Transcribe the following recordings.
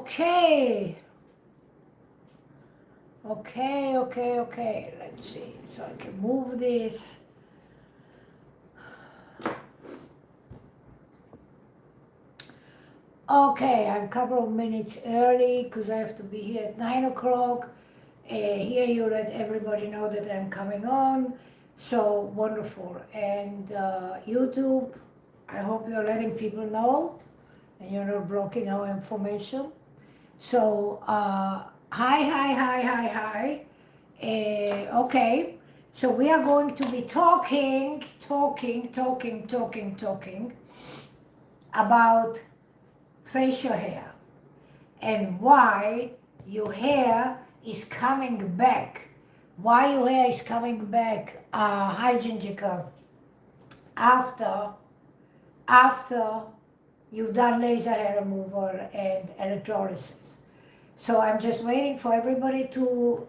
Okay. Okay. Let's see. So I can move this. Okay, I'm a couple of minutes early because I have to be here at 9 o'clock. Here you let everybody know that I'm coming on. So wonderful. And YouTube, I hope you're letting people know and you're not blocking our information. So, hi. Okay, so we are going to be talking about facial hair and why your hair is coming back. Why your hair is coming back, hi Gingica, after you've done laser hair removal and electrolysis. So I'm just waiting for everybody to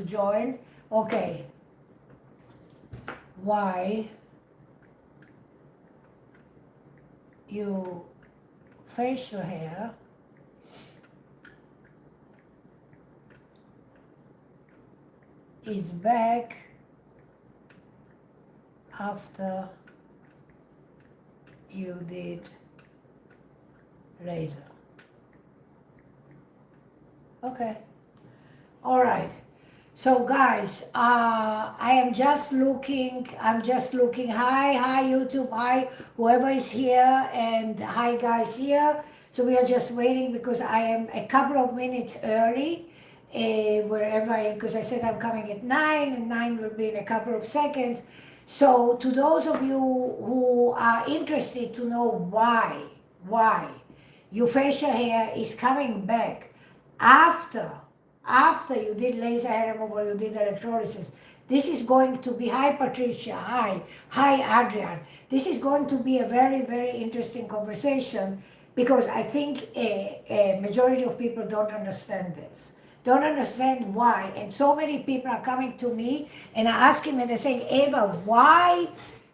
join. Okay. Why you facial hair is back after you did laser. Okay. All right. So guys, I'm just looking, hi YouTube, hi whoever is here, and hi guys here. So we are just waiting because I am a couple of minutes early, wherever I am, because I said I'm coming at 9, and 9 will be in a couple of seconds. So to those of you who are interested to know why your facial hair is coming back after you did laser hair removal, you did electrolysis, this is going to be, hi Patricia, hi Adrian, this is going to be a very, very interesting conversation because I think a majority of people don't understand this. Don't understand why. And so many people are coming to me and are asking me, they're saying, Eva, why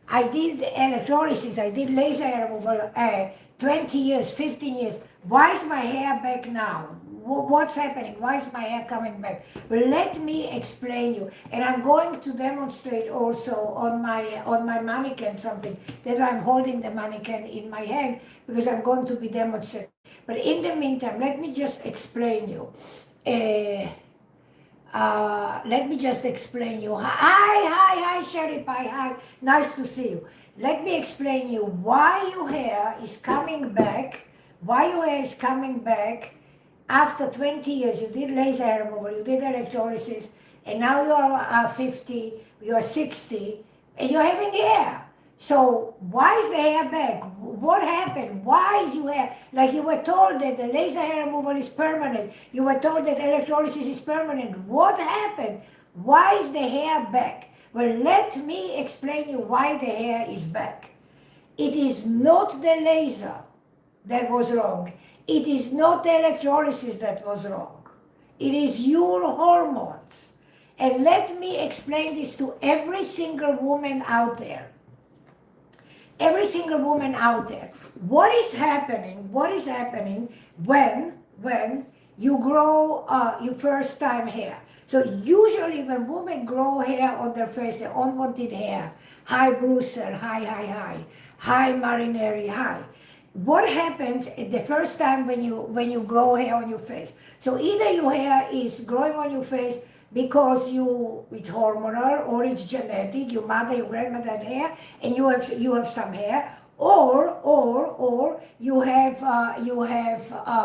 I did electrolysis, I did laser hair removal 20 years, 15 years, why is my hair back now? What's happening? Why is my hair coming back? Well, let me explain you. And I'm going to demonstrate also on my mannequin something that I'm holding the mannequin in my hand because I'm going to be demonstrating. But in the meantime, let me just explain you. Let me just explain you. Hi, Sherry Pie. Hi, nice to see you. Let me explain you why your hair is coming back. Why your hair is coming back after 20 years. You did laser hair removal, you did electrolysis, and now you are 50, you are 60, and you're having hair. So why is the hair back? What happened? Why is your hair? Like you were told that the laser hair removal is permanent. You were told that electrolysis is permanent. What happened? Why is the hair back? Well, let me explain you why the hair is back. It is not the laser that was wrong. It is not the electrolysis that was wrong. It is your hormones. And let me explain this to every single woman out there. Every single woman out there. What is happening when you grow your first time hair? So usually when women grow hair on their face, unwanted hair, hi Brussels, hi Marineri, hi. What happens the first time when you grow hair on your face? So either your hair is growing on your face because it's hormonal or it's genetic, your mother, your grandmother had hair, and you have some hair, or you have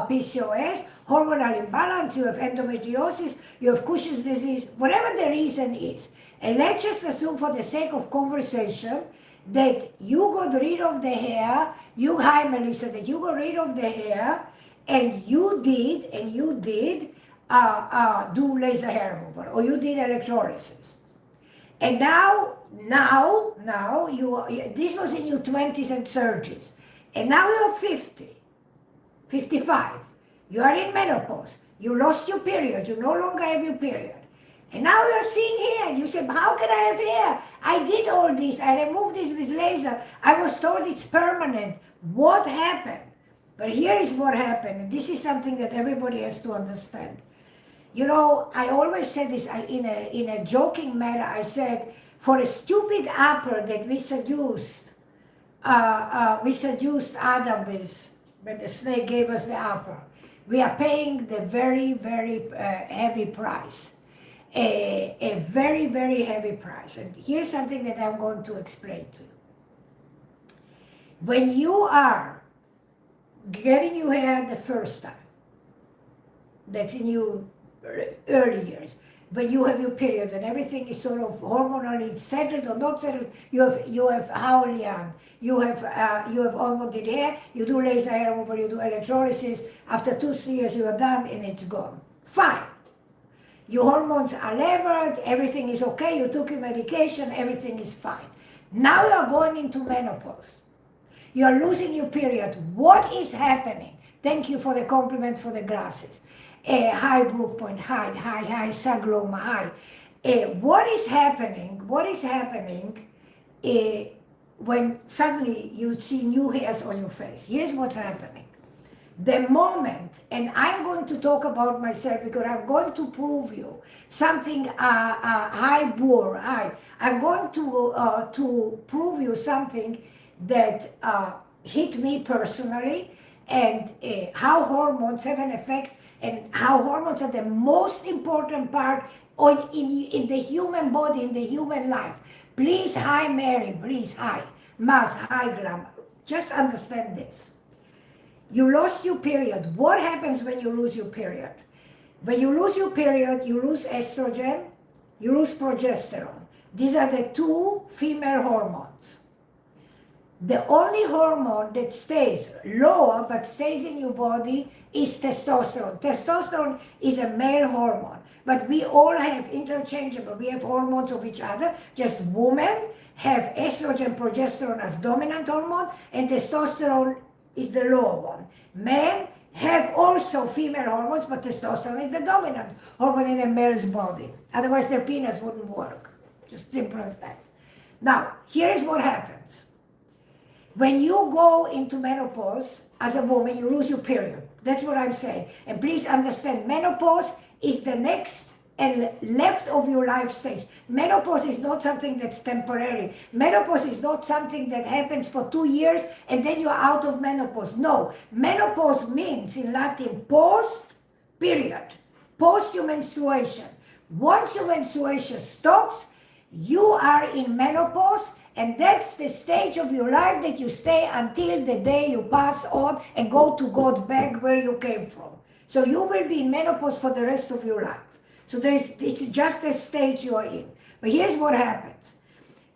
PCOS, hormonal imbalance, you have endometriosis, you have Cushing's disease, whatever the reason is. And let's just assume for the sake of conversation that you got rid of the hair, hi Melissa, that you got rid of the hair, and you did do laser hair removal, or you did electrolysis. And now this was in your 20s and 30s, and now you're 50, 55, you are in menopause, you lost your period, you no longer have your period. And now you're seeing hair, and you say, how can I have hair? I did all this, I removed this with laser, I was told it's permanent. What happened? But here is what happened, and this is something that everybody has to understand. You know, I always said this in a joking manner. I said, for a stupid apple that we seduced Adam with, when the snake gave us the apple, we are paying the very, very heavy price. A very, very heavy price. And here's something that I'm going to explain to you. When you are getting your hair the first time, that's in your early years, when you have your period and everything is sort of hormonally settled or not settled, you have Haulian, you have unwanted hair, you do laser hair removal, you do electrolysis. After 2-3 years you are done and it's gone. Fine. Your hormones are leveled, everything is okay, you took your medication, everything is fine. Now you are going into menopause. You are losing your period. What is happening? Thank you for the compliment for the glasses. Hi, Brook Point, hi, Sagloma, hi. What is happening when suddenly you see new hairs on your face? Here's what's happening. The moment, and I'm going to talk about myself because I'm going to prove you something, I'm going to prove you something that hit me personally, and how hormones have an effect, and how hormones are the most important part in the human body, in the human life. Please, hi Mary, please, hi. Mas, hi Glam. Just understand this. You lost your period. What happens when you lose your period? When you lose your period, you lose estrogen, you lose progesterone. These are the two female hormones. The only hormone that stays lower but stays in your body is testosterone. Testosterone is a male hormone, but we all have interchangeable. We have hormones of each other. Just women have estrogen, progesterone as dominant hormone, and testosterone is the lower one. Men have also female hormones, but testosterone is the dominant hormone in a male's body. Otherwise their penis wouldn't work. Just simple as that. Now, here is what happens. When you go into menopause, as a woman, you lose your period. That's what I'm saying. And please understand, menopause is the next and left of your life stage. Menopause is not something that's temporary. Menopause is not something that happens for 2 years and then you're out of menopause. No, menopause means in Latin post period, post your menstruation. Once your menstruation stops, you are in menopause, and that's the stage of your life that you stay until the day you pass on and go to God back where you came from. So you will be in menopause for the rest of your life. So it's just a stage you are in. But here's what happens.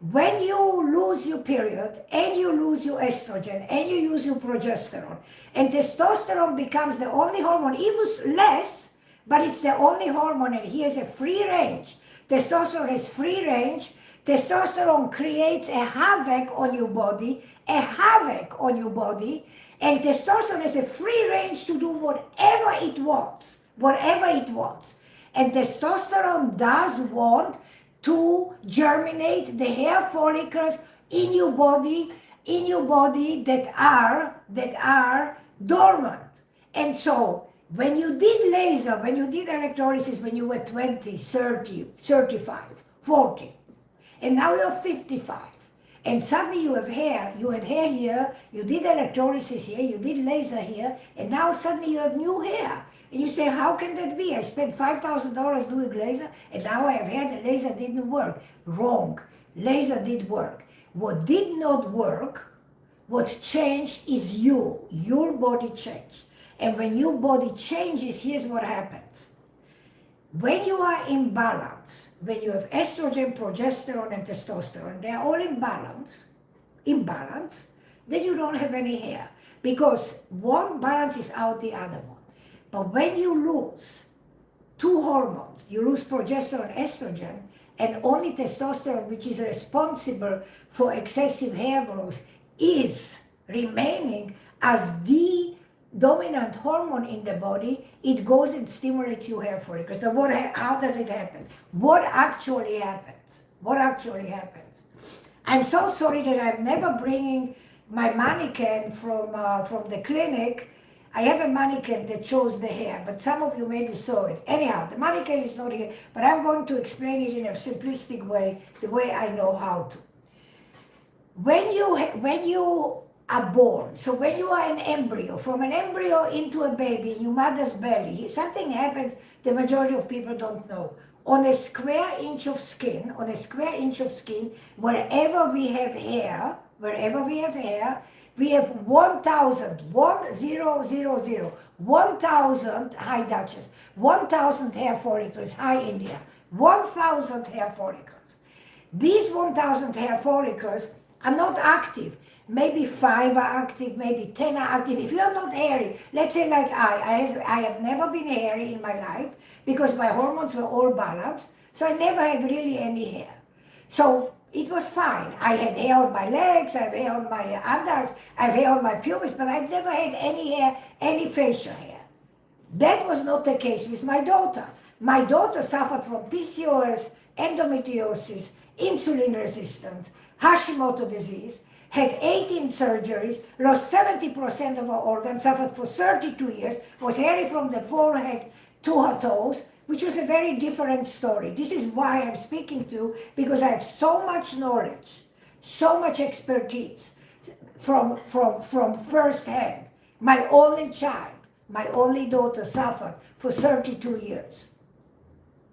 When you lose your period and you lose your estrogen and you use your progesterone, and testosterone becomes the only hormone, even less, but it's the only hormone, and here's a free range. Testosterone is free range. Testosterone creates a havoc on your body, and testosterone has a free range to do whatever it wants. And testosterone does want to germinate the hair follicles in your body that are dormant. And so when you did laser, when you did electrolysis when you were 20, 30, 35, 40, and now you're 55, and suddenly you have hair, you had hair here, you did electrolysis here, you did laser here, and now suddenly you have new hair. And you say, how can that be? I spent $5,000 doing laser, and now I have hair, the laser didn't work. Wrong. Laser did work. What did not work, what changed is you. Your body changed. And when your body changes, here's what happens. When you are in balance, when you have estrogen, progesterone, and testosterone, they are all in balance, then you don't have any hair. Because one balances out the other one. But when you lose two hormones, you lose progesterone, estrogen, and only testosterone, which is responsible for excessive hair growth, is remaining as the dominant hormone in the body, it goes and stimulates your hair follicles. So how does it happen? What actually happens? I'm so sorry that I'm never bringing my mannequin from the clinic, I have a mannequin that shows the hair, but some of you maybe saw it. Anyhow, the mannequin is not here, but I'm going to explain it in a simplistic way, the way I know how to. When you are born, so when you are an embryo, from an embryo into a baby in your mother's belly, something happens the majority of people don't know. On a square inch of skin, wherever we have hair, we have 1,000, 1,000, hi Duchess, 1,000 hair follicles, hi India, 1,000 hair follicles. These 1,000 hair follicles are not active. Maybe 5 are active, maybe 10 are active. If you are not hairy, let's say like I have never been hairy in my life because my hormones were all balanced, so I never had really any hair. So it was fine. I had hair on my legs, I have hair on my underarms, I have hair on my pubis, but I never had any hair, any facial hair. That was not the case with my daughter. My daughter suffered from PCOS, endometriosis, insulin resistance, Hashimoto disease, had 18 surgeries, lost 70% of her organs, suffered for 32 years, was hairy from the forehead to her toes, which was a very different story. This is why I'm speaking to, because I have so much knowledge, so much expertise from first hand. My only child, my only daughter suffered for 32 years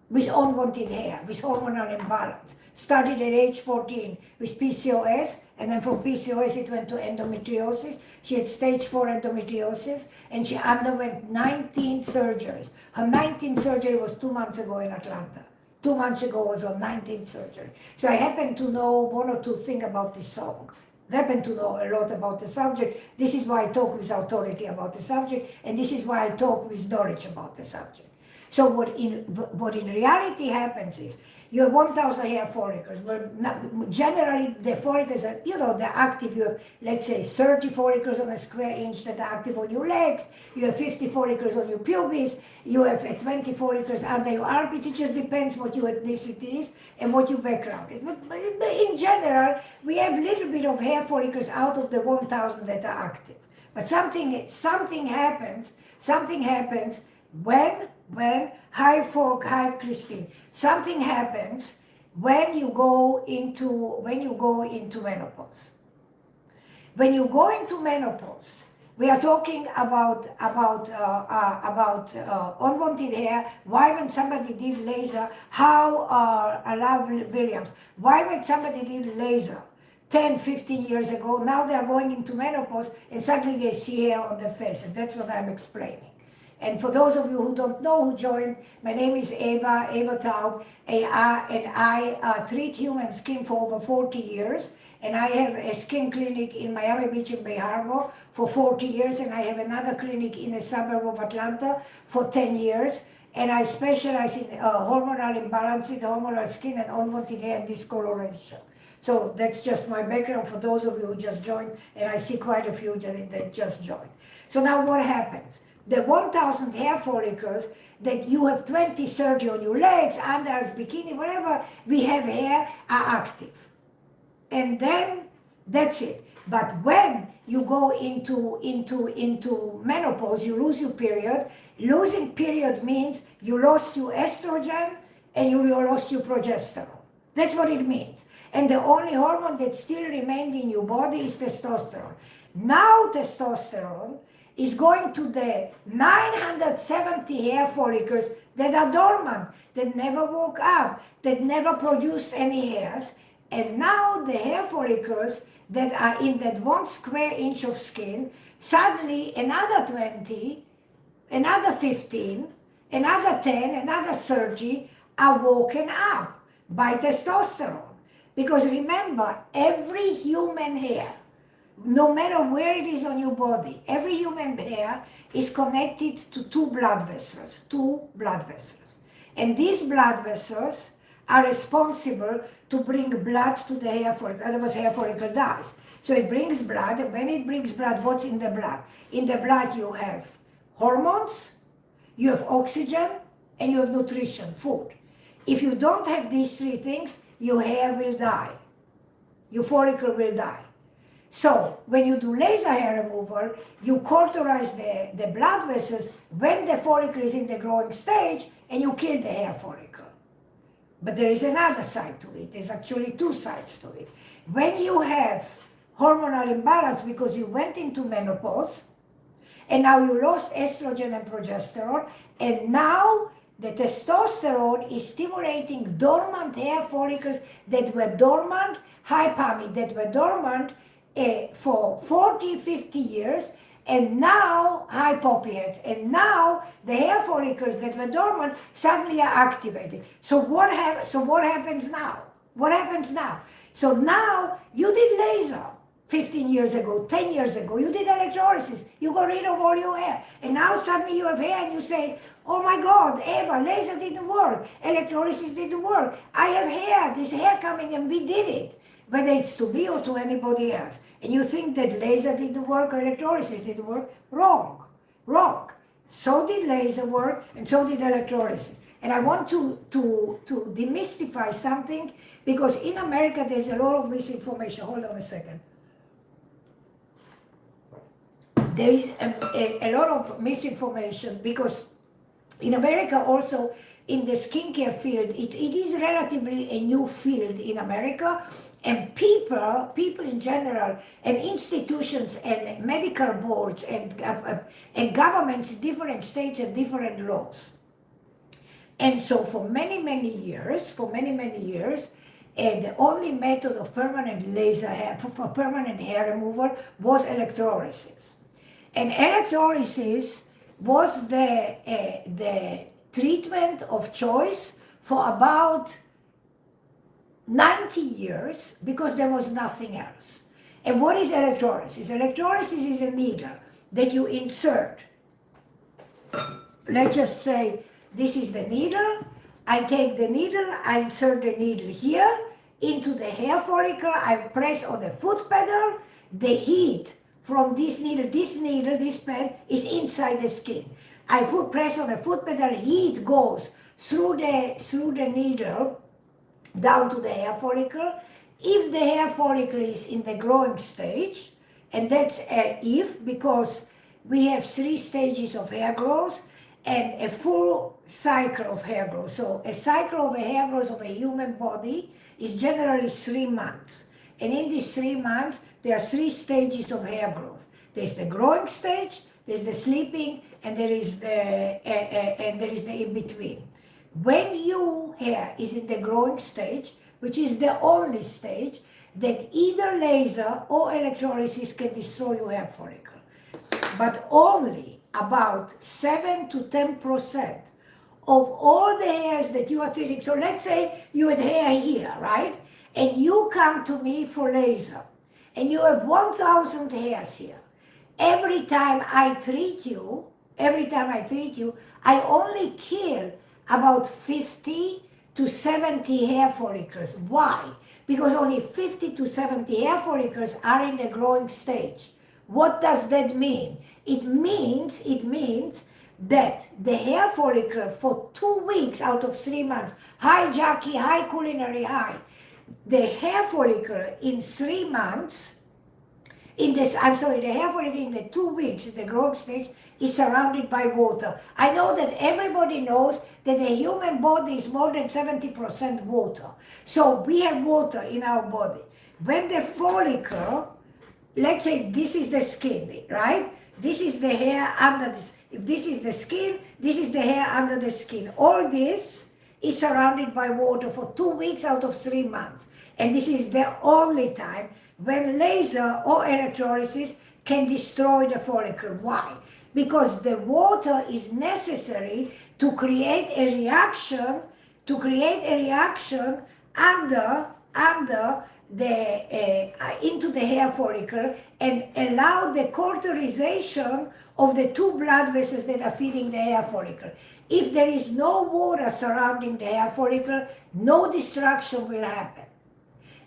with unwanted hair, with hormonal imbalance. Started at age 14 with PCOS, and then from PCOS it went to endometriosis. She had stage 4 endometriosis, and she underwent 19 surgeries. Her 19th surgery was 2 months ago in Atlanta. 2 months ago was her 19th surgery. So I happen to know 1 or 2 things about this song. I happen to know a lot about the subject. This is why I talk with authority about the subject, and this is why I talk with knowledge about the subject. So what in reality happens is, you have 1,000 hair follicles. Well, generally, the follicles are, they're active. You have, let's say, 30 follicles on a square inch that are active on your legs. You have 50 follicles on your pubis. You have 20 follicles under your armpits. It just depends what your ethnicity is and what your background is. But in general, we have a little bit of hair follicles out of the 1,000 that are active. But something happens when hi Christine, something happens when you go into menopause. When you go into menopause, we are talking about unwanted hair. Why when somebody did laser? How I love Williams. Why when somebody did laser 10, 15 years ago, now they are going into menopause and suddenly they see hair on their face, and that's what I'm explaining. And for those of you who don't know who joined, my name is Eva Taub, and I treat human skin for over 40 years. And I have a skin clinic in Miami Beach and Bay Harbor for 40 years, and I have another clinic in a suburb of Atlanta for 10 years. And I specialize in hormonal imbalances, hormonal skin, and unwanted hair and discoloration. So that's just my background for those of you who just joined, and I see quite a few that just joined. So now what happens? The 1,000 hair follicles that you have 20, 30 on your legs, underarms, bikini, whatever, we have hair are active. And then that's it. But when you go into menopause, you lose your period. Losing period means you lost your estrogen and you lost your progesterone. That's what it means. And the only hormone that still remained in your body is testosterone. Now testosterone is going to the 970 hair follicles that are dormant, that never woke up, that never produced any hairs. And now the hair follicles that are in that 1 square inch of skin, suddenly another 20, another 15, another 10, another 30 are woken up by testosterone. Because remember, every human hair, no matter where it is on your body, every human hair is connected to 2 blood vessels, 2 blood vessels. And these blood vessels are responsible to bring blood to the hair follicle, otherwise hair follicle dies. So it brings blood, and when it brings blood, what's in the blood? In the blood you have hormones, you have oxygen, and you have nutrition, food. If you don't have these 3 things, your hair will die. Your follicle will die. So when you do laser hair removal, you cauterize the blood vessels when the follicle is in the growing stage, and you kill the hair follicle. But there is another side to it. There's actually two sides to it. When you have hormonal imbalance because you went into menopause, and now you lost estrogen and progesterone, and now the testosterone is stimulating dormant hair follicles that were dormant, that were dormant for 40, 50 years, and now hypophytes, and now the hair follicles that were dormant suddenly are activated. So what happens now? What happens now? So now you did laser 15 years ago, 10 years ago, you did electrolysis, you got rid of all your hair, and now suddenly you have hair and you say, oh my God, Eva, laser didn't work, electrolysis didn't work, I have hair, this hair coming and we did it, whether it's to me or to anybody else. And you think that laser didn't work or electrolysis didn't work? Wrong, wrong. So did laser work and so did electrolysis. And I want to demystify something, because in America there's a lot of misinformation. Hold on a second. There is a lot of misinformation, because in America also, in the skincare field, it is relatively a new field in America, and people in general, and institutions and medical boards and governments in different states have different laws. And so for many years, the only method of permanent laser hair, for permanent hair removal, was electrolysis. And electrolysis was the treatment of choice for about 90 years, because there was nothing else. And what is electrolysis? Electrolysis is a needle that you insert. Let's just say this is the needle. I take the needle, I insert the needle here into the hair follicle, I press on the foot pedal, the heat from this pen is inside the skin. I press on the foot pedal, heat goes through the needle down to the hair follicle. If the hair follicle is in the growing stage, and that's if, because we have 3 stages of hair growth and a full cycle of hair growth. So a cycle of a hair growth of a human body is generally 3 months. And in these 3 months, there are 3 stages of hair growth. There's the growing stage, there's the sleeping, and there is the in-between. When your hair is in the growing stage, which is the only stage, that either laser or electrolysis can destroy your hair follicle. But only about 7 to 10% of all the hairs that you are treating. So let's say you had hair here, right? And you come to me for laser, and you have 1,000 hairs here. Every time I treat you, I only kill about 50 to 70 hair follicles. Why? Because only 50 to 70 hair follicles are in the growing stage. What does that mean? It means that the hair follicle for 2 weeks out of 3 months, hi Jackie, hi culinary, hi. The hair follicle in 3 months, the hair follicle in the 2 weeks in the growing stage is surrounded by water. I know that everybody knows that the human body is more than 70% water. So we have water in our body. When the follicle, let's say this is the skin, right? This is the hair under this. If this is the skin, this is the hair under the skin. All this is surrounded by water for 2 weeks out of 3 months. And this is the only time when laser or electrolysis can destroy the follicle. Why? Because the water is necessary to create a reaction, into the hair follicle, and allow the cauterization of the 2 blood vessels that are feeding the hair follicle. If there is no water surrounding the hair follicle, no destruction will happen.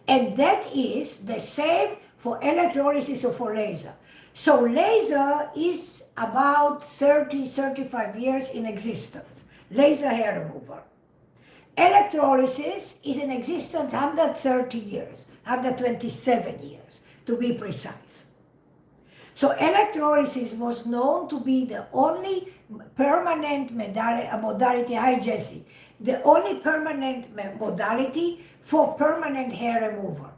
And that is the same for electrolysis or for laser. So laser is about 35 years in existence, laser hair removal. Electrolysis is in existence 130 years, 127 years. to be precise. So electrolysis was known to be the only permanent modality, hi Jesse, the only permanent modality for permanent hair removal.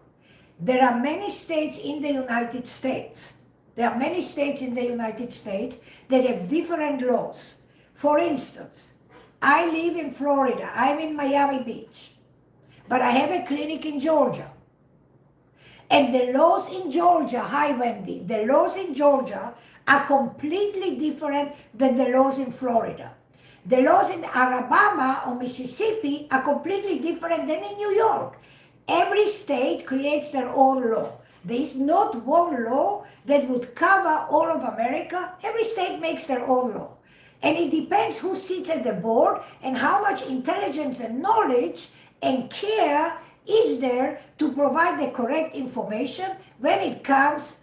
There are many states in the United States. There are many states in the United States that have different laws. For instance, I live in Florida, I'm in Miami Beach, but I have a clinic in Georgia. And the laws in Georgia, hi Wendy, the laws in Georgia are completely different than the laws in Florida. The laws in Alabama or Mississippi are completely different than in New York. Every state creates their own law. There is not one law that would cover all of America. Every state makes their own law. And it depends who sits at the board and how much intelligence and knowledge and care is there to provide the correct information when it comes,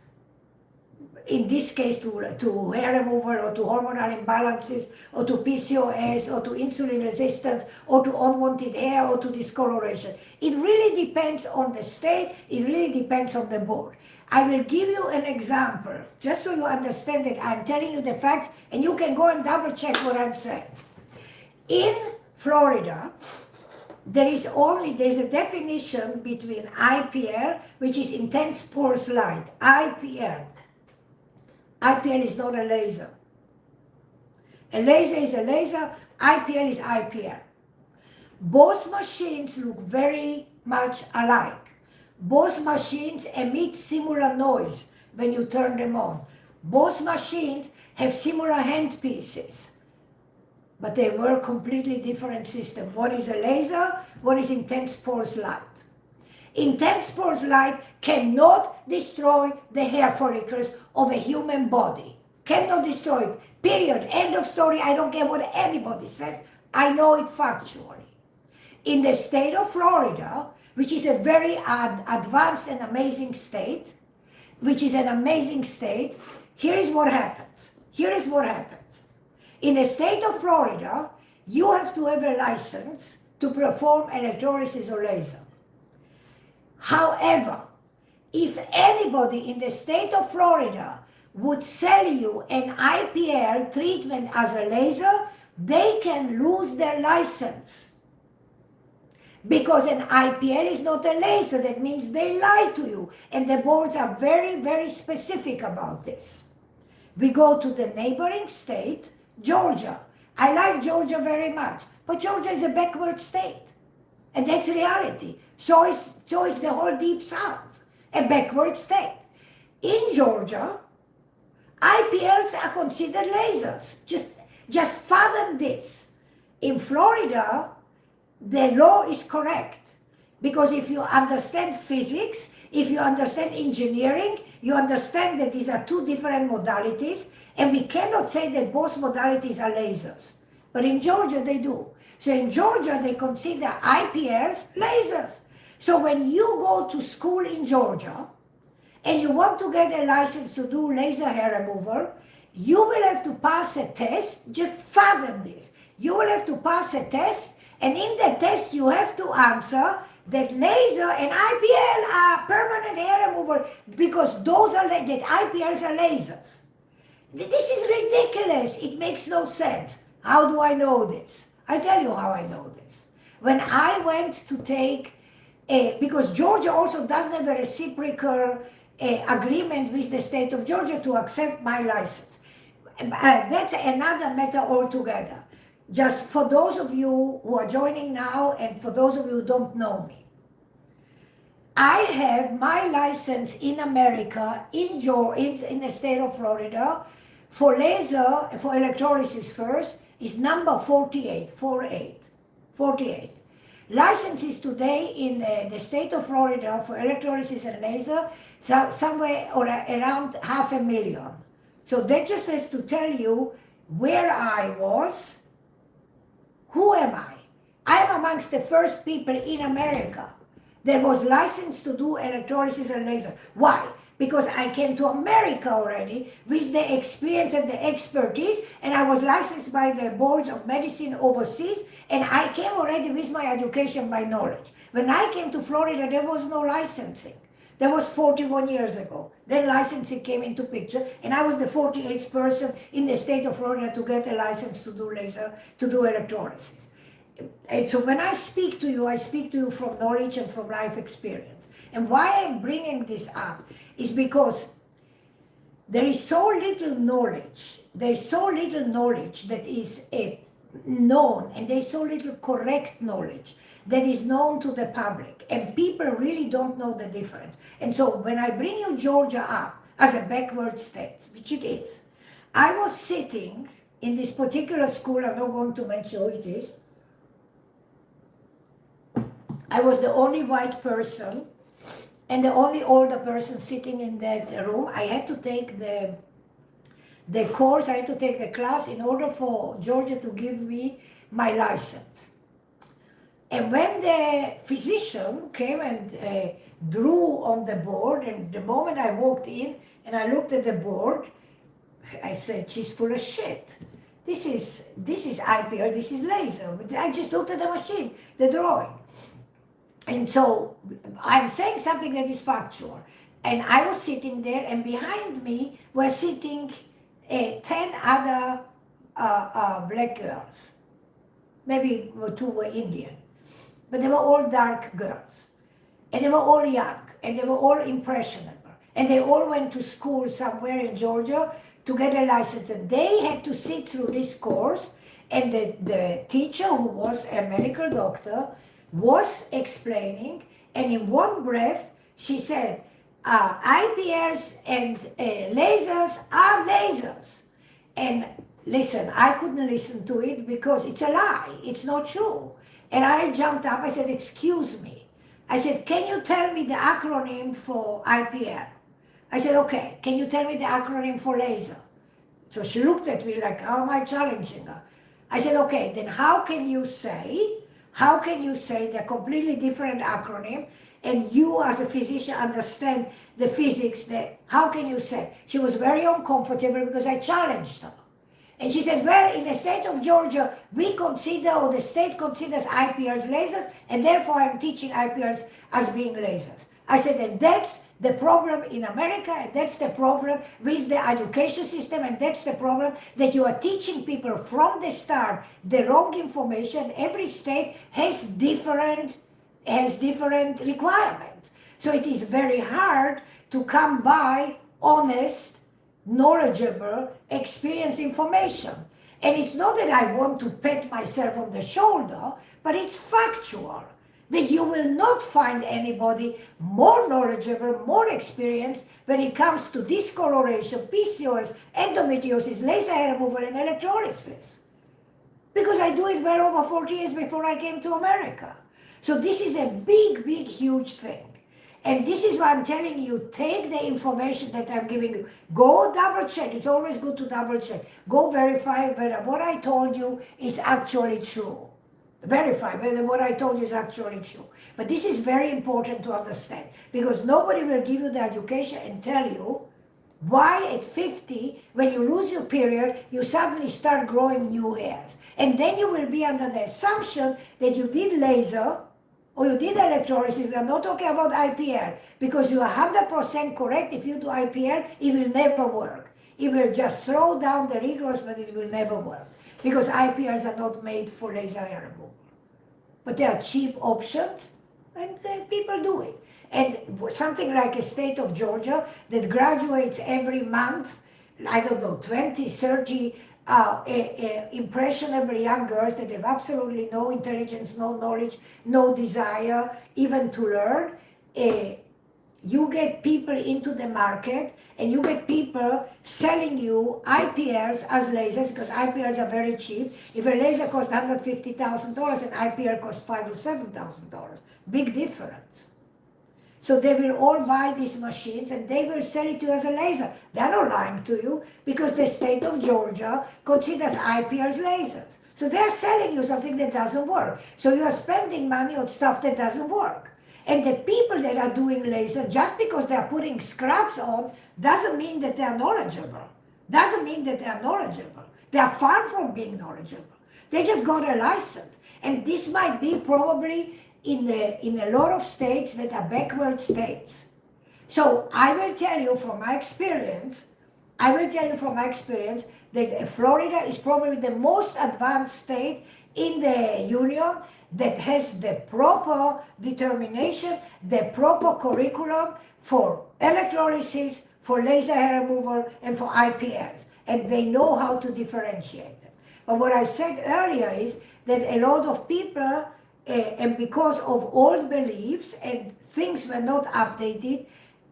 in this case, to hair removal or to hormonal imbalances or to PCOS or to insulin resistance or to unwanted hair or to discoloration. It really depends on the state. It really depends on the board. I will give you an example, just so you understand that I'm telling you the facts, and you can go and double check what I'm saying. In Florida, there's a definition between IPL, which is intense pulse light, IPL. IPL is not a laser. A laser is a laser, IPL is IPL. Both machines look very much alike. Both machines emit similar noise when you turn them on. Both machines have similar handpieces, but they work completely different systems. One is a laser, one is intense pulse light. Intense pulse light cannot destroy the hair follicles of a human body. Cannot destroy it, period. End of story. I don't care what anybody says. I know it factually. In the state of Florida, which is a very advanced and amazing state, here is what happens. In the state of Florida, you have to have a license to perform electrolysis or laser. However, if anybody in the state of Florida would sell you an IPL treatment as a laser, they can lose their license. Because an IPL is not a laser, that means they lie to you. And the boards are very, very specific about this. We go to the neighboring state, Georgia. I like Georgia very much, but Georgia is a backward state. And that's reality. So is the whole deep south, a backward state. In Georgia, IPLs are considered lasers. Just fathom this. In Florida, the law is correct. Because if you understand physics, if you understand engineering, you understand that these are two different modalities, and we cannot say that both modalities are lasers. But in Georgia, they do. So in Georgia, they consider IPLs lasers. So when you go to school in Georgia, and you want to get a license to do laser hair removal, you will have to pass a test. Just fathom this. You will have to pass a test, and in the test, you have to answer that laser and IPL are permanent hair removal because that IPLs are lasers. This is ridiculous. It makes no sense. How do I know this? I'll tell you how I know this. When I went to take because Georgia also doesn't have a reciprocal agreement with the state of Georgia to accept my license. That's another matter altogether. Just for those of you who are joining now and for those of you who don't know me, I have my license in America, in the state of Florida, for laser, for electrolysis first, is number 48. Licenses today in the state of Florida for electrolysis and laser, somewhere around 500,000. So that just has to tell you where I was. Who am I? I am amongst the first people in America that was licensed to do electrolysis and laser. Why? Because I came to America already with the experience and the expertise, and I was licensed by the boards of medicine overseas, and I came already with my education, my knowledge. When I came to Florida, there was no licensing. That was 41 years ago. Then licensing came into picture, and I was the 48th person in the state of Florida to get a license to do laser, to do electrolysis. And so when I speak to you, I speak to you from knowledge and from life experience. And why I'm bringing this up is because there is so little knowledge. There is so little knowledge that is known, and there is so little correct knowledge that is known to the public, and people really don't know the difference. And so when I bring you Georgia up as a backward state, which it is, I was sitting in this particular school, I'm not going to mention who it is. I was the only white person and the only older person sitting in that room. I had to take the course, I had to take the class in order for Georgia to give me my license. And when the physician came and drew on the board, and the moment I walked in and I looked at the board, I said, she's full of shit. This is IPR, this is laser. I just looked at the machine, the drawing. And so I'm saying something that is factual. And I was sitting there, and behind me were sitting 10 other black girls. Maybe 2 were Indian. But they were all dark girls. And they were all young. And they were all impressionable. And they all went to school somewhere in Georgia to get a license. And they had to sit through this course. And the teacher, who was a medical doctor, was explaining. And in one breath, she said, IPRs and lasers are lasers. And listen, I couldn't listen to it because it's a lie. It's not true. And I jumped up, I said, excuse me. I said, can you tell me the acronym for IPR? I said, okay, can you tell me the acronym for laser? So she looked at me like, how am I challenging her? I said, okay, then how can you say the completely different acronym, and you as a physician understand the physics, how can you say? She was very uncomfortable because I challenged her. And she said, well, in the state of Georgia, we consider, or the state considers IPRs lasers, and therefore I'm teaching IPRs as being lasers. I said, and that's the problem in America, and that's the problem with the education system, and that's the problem that you are teaching people from the start the wrong information. Every state has different requirements. So it is very hard to come by honest, knowledgeable, experienced information. And it's not that I want to pat myself on the shoulder, but it's factual. That you will not find anybody more knowledgeable, more experienced when it comes to discoloration, PCOS, endometriosis, laser hair removal, and electrolysis. Because I do it well over 40 years before I came to America. So this is a big, big, huge thing. And this is why I'm telling you, take the information that I'm giving you. Go double check. It's always good to double check. Go verify whether what I told you is actually true. Verify whether what I told you is actually true. But this is very important to understand, because nobody will give you the education and tell you why at 50, when you lose your period, you suddenly start growing new hairs. And then you will be under the assumption that you did laser or you did electrolysis. I'm not talking about IPR, because you are 100% correct. If you do IPR, it will never work. It will just slow down the regrowth, but it will never work, because IPRs are not made for laser hair removal. But they are cheap options, and people do it. And something like a state of Georgia that graduates every month, I don't know, 20, 30 impressionable young girls that have absolutely no intelligence, no knowledge, no desire even to learn. You get people into the market, and you get people selling you IPRs as lasers, because IPRs are very cheap. If a laser costs $150,000, an IPR costs $5,000 or $7,000. Big difference. So they will all buy these machines, and they will sell it to you as a laser. They're not lying to you, because the state of Georgia considers IPRs lasers. So they're selling you something that doesn't work. So you are spending money on stuff that doesn't work. And the people that are doing laser, just because they're putting scrubs on, doesn't mean that they are knowledgeable. Doesn't mean that they are knowledgeable. They are far from being knowledgeable. They just got a license. And this might be probably in a lot of states that are backward states. So I will tell you from my experience, that Florida is probably the most advanced state in the union that has the proper determination, the proper curriculum for electrolysis, for laser hair removal, and for IPLs. And they know how to differentiate them. But what I said earlier is that a lot of people, and because of old beliefs and things were not updated,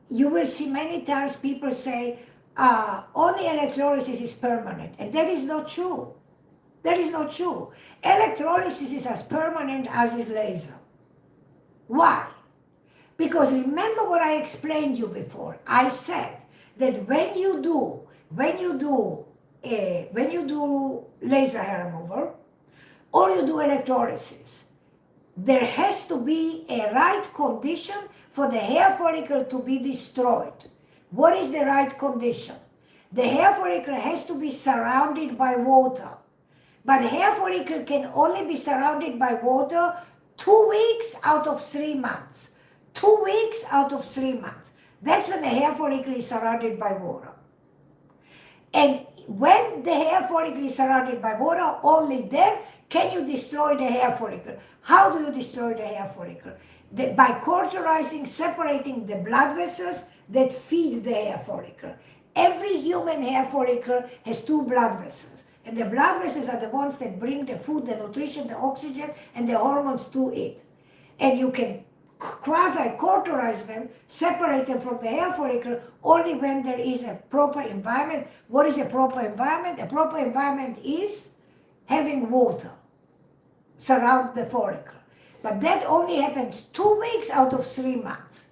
you will see many times people say, only electrolysis is permanent. And that is not true. That is not true. Electrolysis is as permanent as is laser. Why? Because remember what I explained you before. I said that when you do laser hair removal or you do electrolysis, there has to be a right condition for the hair follicle to be destroyed. What is the right condition? The hair follicle has to be surrounded by water. But hair follicle can only be surrounded by water 2 weeks out of 3 months. 2 weeks out of 3 months. That's when the hair follicle is surrounded by water. And when the hair follicle is surrounded by water, only then can you destroy the hair follicle. How do you destroy the hair follicle? By cauterizing, separating the blood vessels that feed the hair follicle. Every human hair follicle has 2 blood vessels. And the blood vessels are the ones that bring the food, the nutrition, the oxygen, and the hormones to it. And you can quasi-cauterize them, separate them from the hair follicle only when there is a proper environment. What is a proper environment? A proper environment is having water surround the follicle. But that only happens 2 weeks out of 3 months.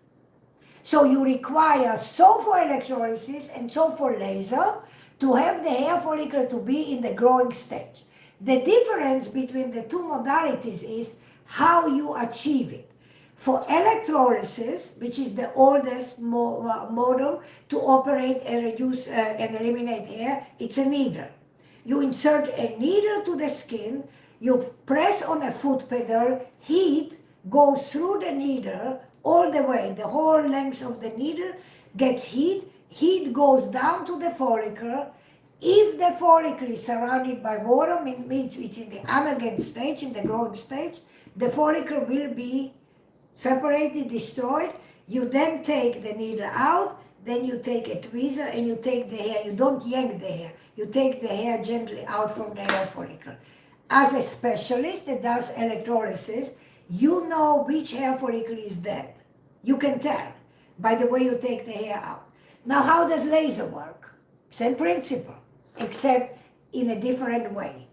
So you require so for electrolysis and so for laser to have the hair follicle to be in the growing stage. The difference between the two modalities is how you achieve it. For electrolysis, which is the oldest model to operate and reduce and eliminate hair, it's a needle. You insert a needle to the skin, you press on a foot pedal, heat goes through the needle all the way, the whole length of the needle gets heat, heat goes down to the follicle. If the follicle is surrounded by water, means it's in the anagen stage, in the growing stage, the follicle will be separated, destroyed. You then take the needle out, then you take a tweezer and you take the hair. You don't yank the hair. You take the hair gently out from the hair follicle. As a specialist that does electrolysis, you know which hair follicle is dead. You can tell by the way you take the hair out. Now, how does laser work? Same principle, except in a different way.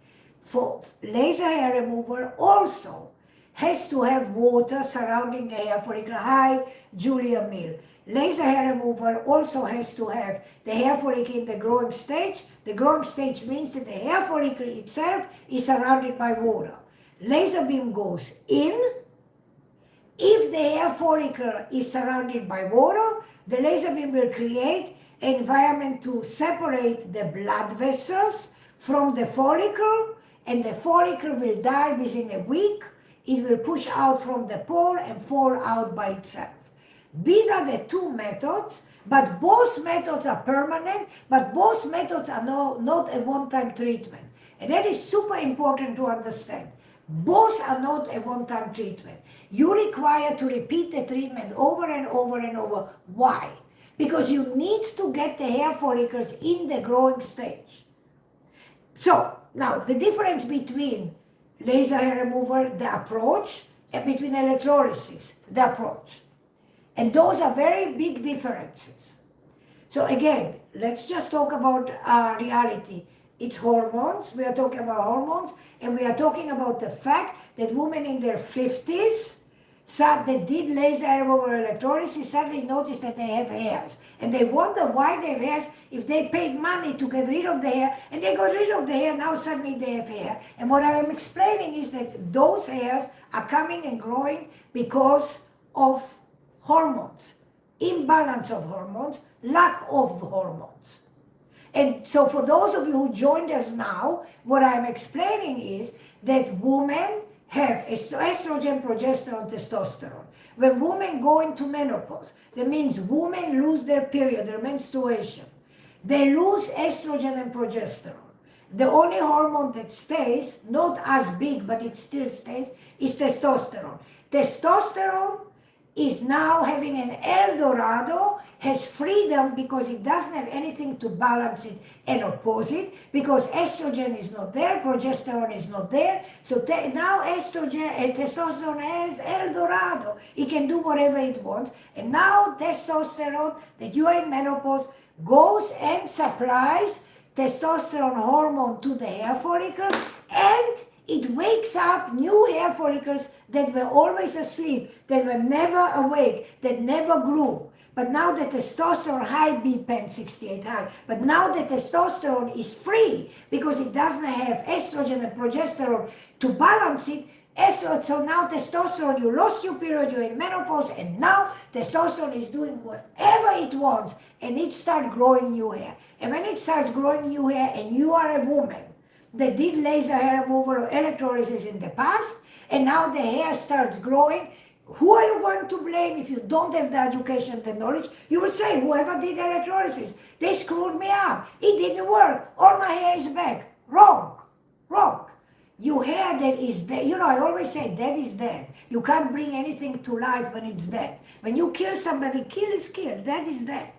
For laser hair removal also has to have water surrounding the hair follicle. Hi, Julia Mill. Laser hair removal also has to have the hair follicle in the growing stage. The growing stage means that the hair follicle itself is surrounded by water. Laser beam goes in. If the hair follicle is surrounded by water, the laser beam will create an environment to separate the blood vessels from the follicle, and the follicle will die within a week. It will push out from the pore and fall out by itself. These are the two methods, but both methods are permanent, but both methods are not a one-time treatment. And that is super important to understand. Both are not a one-time treatment. You require to repeat the treatment over and over and over. Why? Because you need to get the hair follicles in the growing stage. So, now, the difference between laser hair removal, the approach, and between electrolysis, the approach. And those are very big differences. So again, let's just talk about reality. It's hormones, we are talking about hormones, and we are talking about the fact that women in their 50s that did laser hair removal or electrolysis suddenly noticed that they have hairs. And they wonder why they have hairs if they paid money to get rid of the hair, and they got rid of the hair, now suddenly they have hair. And what I am explaining is that those hairs are coming and growing because of hormones, imbalance of hormones, lack of hormones. And so for those of you who joined us now, what I'm explaining is that women have estrogen, progesterone, testosterone. when women go into menopause, that means women lose their period, their menstruation. They lose estrogen and progesterone. The only hormone that stays, not as big, but it still stays, is testosterone. Testosterone is now having an El Dorado, has freedom because it doesn't have anything to balance it and oppose it, because estrogen is not there, progesterone is not there. So now estrogen and testosterone has El Dorado. It can do whatever it wants. And now testosterone, that you are in menopause, goes and supplies testosterone hormone to the hair follicle, and it wakes up new hair follicles that were always asleep, that were never awake, that never grew. But now the testosterone, high BPAN 68 high, but now the testosterone is free because it doesn't have estrogen and progesterone to balance it. So now testosterone, you lost your period, you're in menopause, and now testosterone is doing whatever it wants, and it starts growing new hair. And when it starts growing new hair, and you are a woman that did laser hair removal or electrolysis in the past, and now the hair starts growing, who are you going to blame if you don't have the education, the knowledge? You will say, whoever did electrolysis, they screwed me up. It didn't work. All my hair is back. Wrong. Wrong. Your hair that is dead, you know, I always say dead is dead. You can't bring anything to life when it's dead. When you kill somebody, kill is killed, dead is dead.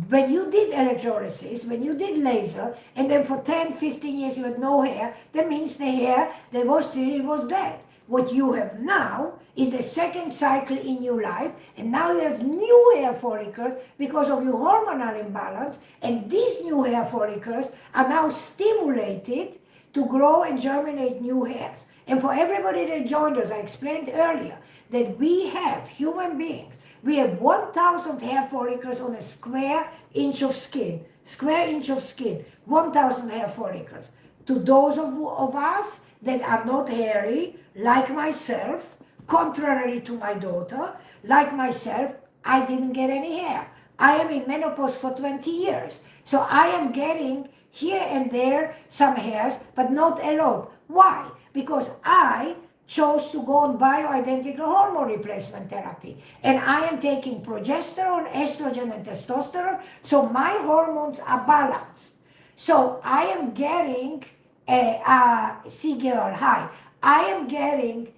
When you did electrolysis, when you did laser, and then for 10, 15 years you had no hair, that means the hair that was still, it was dead. What you have now is the second cycle in your life, and now you have new hair follicles because of your hormonal imbalance, and these new hair follicles are now stimulated to grow and germinate new hairs. And for everybody that joined us, I explained earlier that we have, human beings, we have 1,000 hair follicles on a square inch of skin. Square inch of skin, 1,000 hair follicles. To those of us that are not hairy, like myself, contrary to my daughter, like myself, I didn't get any hair. I am in menopause for 20 years. So I am getting here and there some hairs, but not a lot. Why? Because I chose to go on bioidentical hormone replacement therapy. And I am taking progesterone, estrogen, and testosterone, so my hormones are balanced. So I am getting see girl, hi. I am getting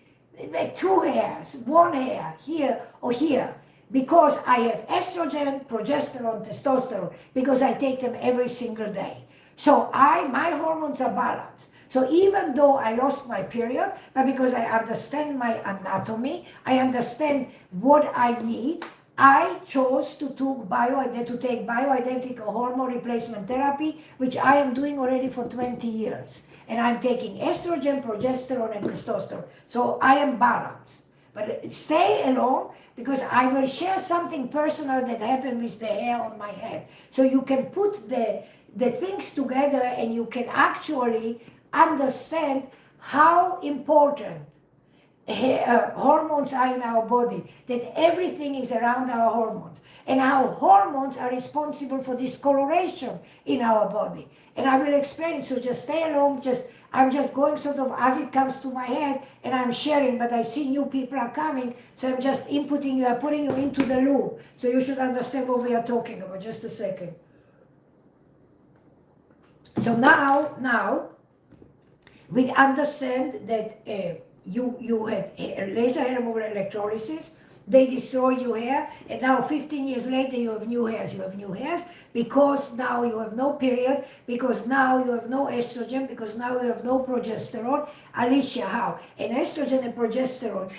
two hairs, one hair here or here, because I have estrogen, progesterone, testosterone, because I take them every single day. So my hormones are balanced. So even though I lost my period, but because I understand my anatomy, I understand what I need, I chose to take bioidentical hormone replacement therapy, which I am doing already for 20 years. And I'm taking estrogen, progesterone, and testosterone. So I am balanced. But stay alone, because I will share something personal that happened with the hair on my head. So you can put the things together, and you can actually understand how important hormones are in our body, that everything is around our hormones, and how hormones are responsible for discoloration in our body. And I will explain it, so just stay along. I'm just going sort of as it comes to my head, and I'm sharing, but I see new people are coming, so I'm just inputting you, I'm putting you into the loop, so you should understand what we are talking about. Just a second. So now, we understand that you had laser hair removal electrolysis, they destroyed your hair, and now 15 years later you have new hairs. You have new hairs because now you have no period, because now you have no estrogen, because now you have no progesterone. Alicia, how? And estrogen and progesterone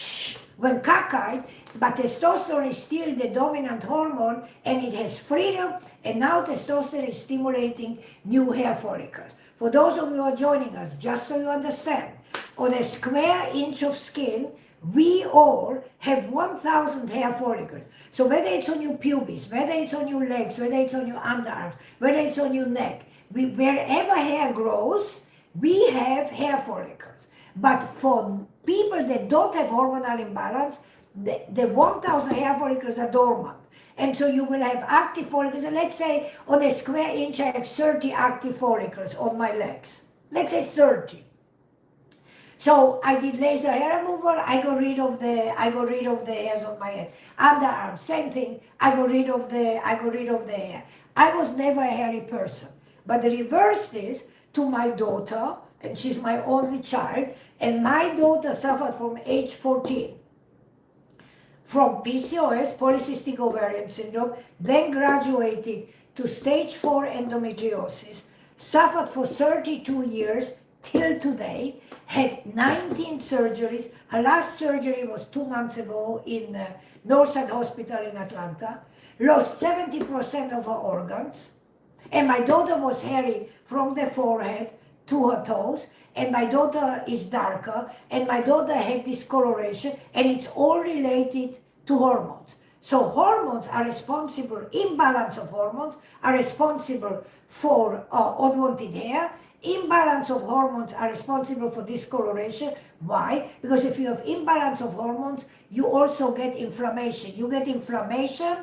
went cockeyed, but testosterone is still the dominant hormone, and it has freedom, and now testosterone is stimulating new hair follicles. For those of you who are joining us, just so you understand, on a square inch of skin, we all have 1,000 hair follicles. So whether it's on your pubis, whether it's on your legs, whether it's on your underarms, whether it's on your neck, wherever hair grows, we have hair follicles. But for people that don't have hormonal imbalance, the 1,000 hair follicles are dormant. And so you will have active follicles. And let's say on a square inch, I have 30 active follicles on my legs. Let's say 30. So I did laser hair removal. I got rid of the hairs on my head. Underarm, same thing. I got rid of the hair. I was never a hairy person. But the reverse is to my daughter, and she's my only child, and my daughter suffered from age 14 from PCOS, polycystic ovarian syndrome, then graduated to stage 4 endometriosis, suffered for 32 years till today, had 19 surgeries. Her last surgery was 2 months ago in Northside Hospital in Atlanta, lost 70% of her organs, and my daughter was hairy from the forehead to her toes, and my daughter is darker, and my daughter had discoloration, and it's all related to hormones. So hormones are responsible, imbalance of hormones are responsible for unwanted hair. Imbalance of hormones are responsible for discoloration. Why? Because if you have imbalance of hormones, you also get inflammation. You get inflammation,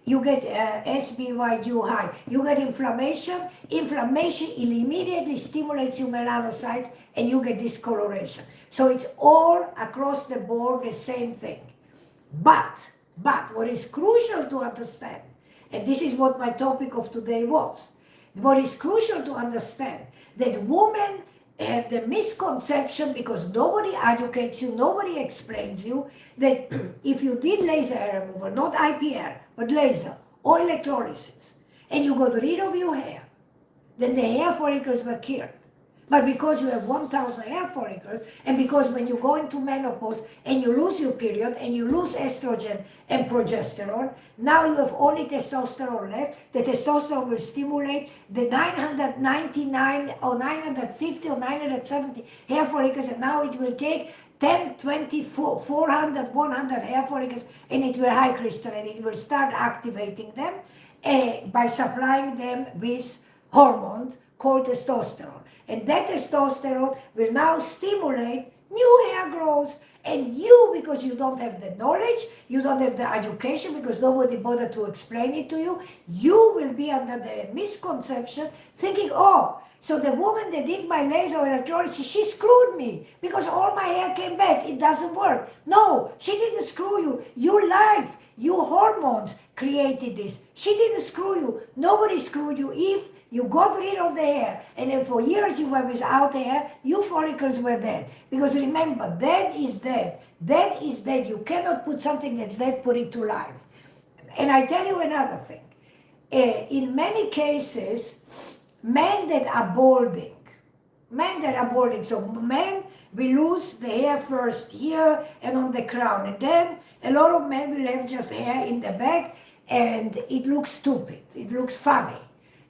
you get SBYU high. You get inflammation. Inflammation immediately stimulates your melanocytes and you get discoloration. So it's all across the board the same thing. But what is crucial to understand, and this is what my topic of today was, what is crucial to understand, that women have the misconception, because nobody educates you, nobody explains you, that if you did laser hair removal, not IPL, but laser or electrolysis, and you got rid of your hair, then the hair follicles were killed. But because you have 1,000 hair follicles, and because when you go into menopause and you lose your period and you lose estrogen and progesterone, now you have only testosterone left. The testosterone will stimulate the 999 or 950 or 970 hair follicles, and now it will take 10, 20, 400, 100 hair follicles, and it will high crystallite. It will start activating them by supplying them with hormones called testosterone. And that testosterone will now stimulate new hair growth. And you, because you don't have the knowledge, you don't have the education, because nobody bothered to explain it to you, you will be under the misconception thinking, oh, so the woman that did my laser electrolysis, she screwed me because all my hair came back. It doesn't work. No, she didn't screw you. Your life, your hormones created this. She didn't screw you. Nobody screwed you. If you got rid of the hair, and then for years you were without hair, your follicles were dead. Because remember, dead is dead. Dead is dead. You cannot put something that's dead, put it to life. And I tell you another thing. In many cases, men that are balding, so men will lose the hair first here and on the crown, and then a lot of men will have just hair in the back, and it looks stupid, it looks funny.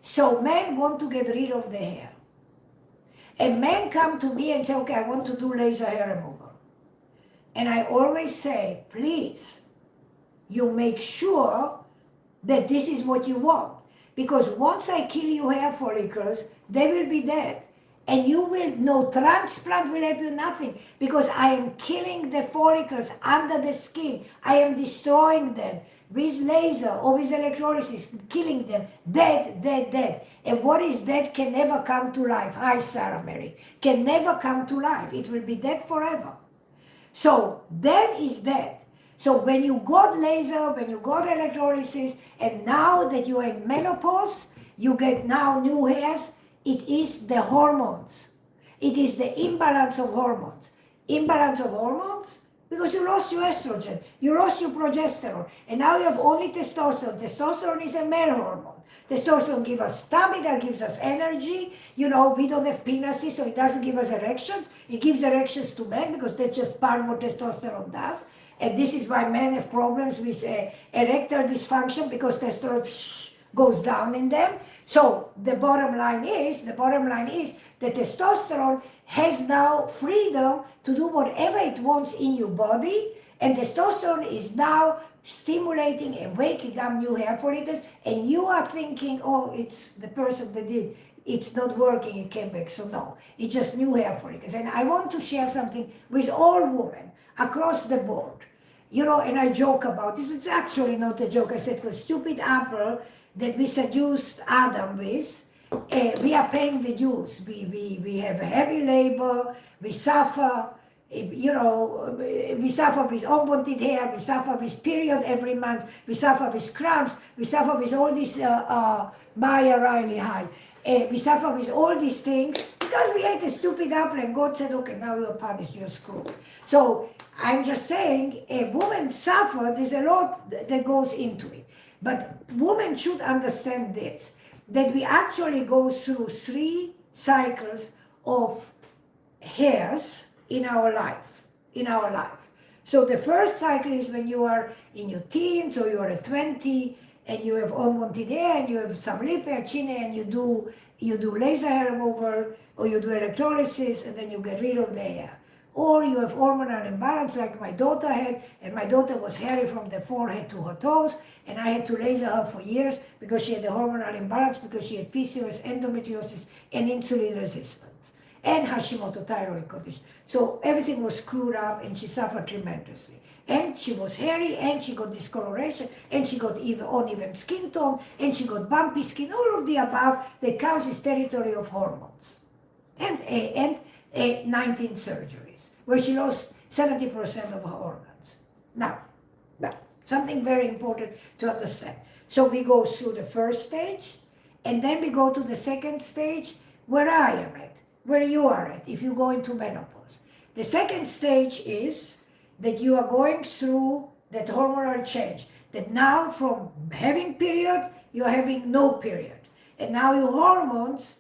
So men want to get rid of the hair. And men come to me and say, okay, I want to do laser hair removal. And I always say, please, you make sure that this is what you want. Because once I kill your hair follicles, they will be dead. And you will, no transplant will help you nothing. Because I am killing the follicles under the skin. I am destroying them with laser or with electrolysis, killing them, dead, dead, dead. And what is dead can never come to life. Hi, Sarah Mary. Can never come to life. It will be dead forever. So dead is dead. So when you got laser, when you got electrolysis, and now that you are in menopause, you get now new hairs, it is the hormones. It is the imbalance of hormones. Imbalance of hormones because you lost your estrogen, you lost your progesterone, and now you have only testosterone. Testosterone is a male hormone. Testosterone gives us stamina, gives us energy. You know, we don't have penises, so it doesn't give us erections. It gives erections to men because that's just part of what testosterone does. And this is why men have problems with erectile dysfunction, because testosterone goes down in them. So the bottom line is that testosterone has now freedom to do whatever it wants in your body, and testosterone is now stimulating and waking up new hair follicles, and you are thinking, oh, it's the person that did, it's not working, it came back. So no, it's just new hair follicles. And I want to share something with all women across the board. You know, and I joke about this, but it's actually not a joke. I said, the stupid apple that we seduced Adam with, we are paying the dues. We have heavy labor, we suffer, we suffer with unwanted hair, we suffer with period every month, we suffer with cramps, we suffer with all this Maya Riley high. We suffer with all these things because we ate a stupid apple and God said, okay, now you're punished, you're screwed. So I'm just saying, a woman suffer, there's a lot that goes into it. But women should understand this, that we actually go through 3 cycles of hairs in our life. So the first cycle is when you are in your teens or you are at 20 and you have unwanted hair and you have some lip hair, chin hair, and you do laser hair removal or you do electrolysis and then you get rid of the hair. Or you have hormonal imbalance like my daughter had, and my daughter was hairy from the forehead to her toes, and I had to laser her for years because she had a hormonal imbalance, because she had PCOS, endometriosis, and insulin resistance, and Hashimoto thyroid condition. So everything was screwed up and she suffered tremendously. And she was hairy, and she got discoloration, and she got uneven skin tone, and she got bumpy skin, all of the above that counts as territory of hormones. And 19 surgeries, where she lost 70% of her organs. Now, something very important to understand. So we go through the first stage, and then we go to the second stage, where I am at, where you are at, if you go into menopause. The second stage is that you are going through that hormonal change, that now from having period, you're having no period. And now your hormones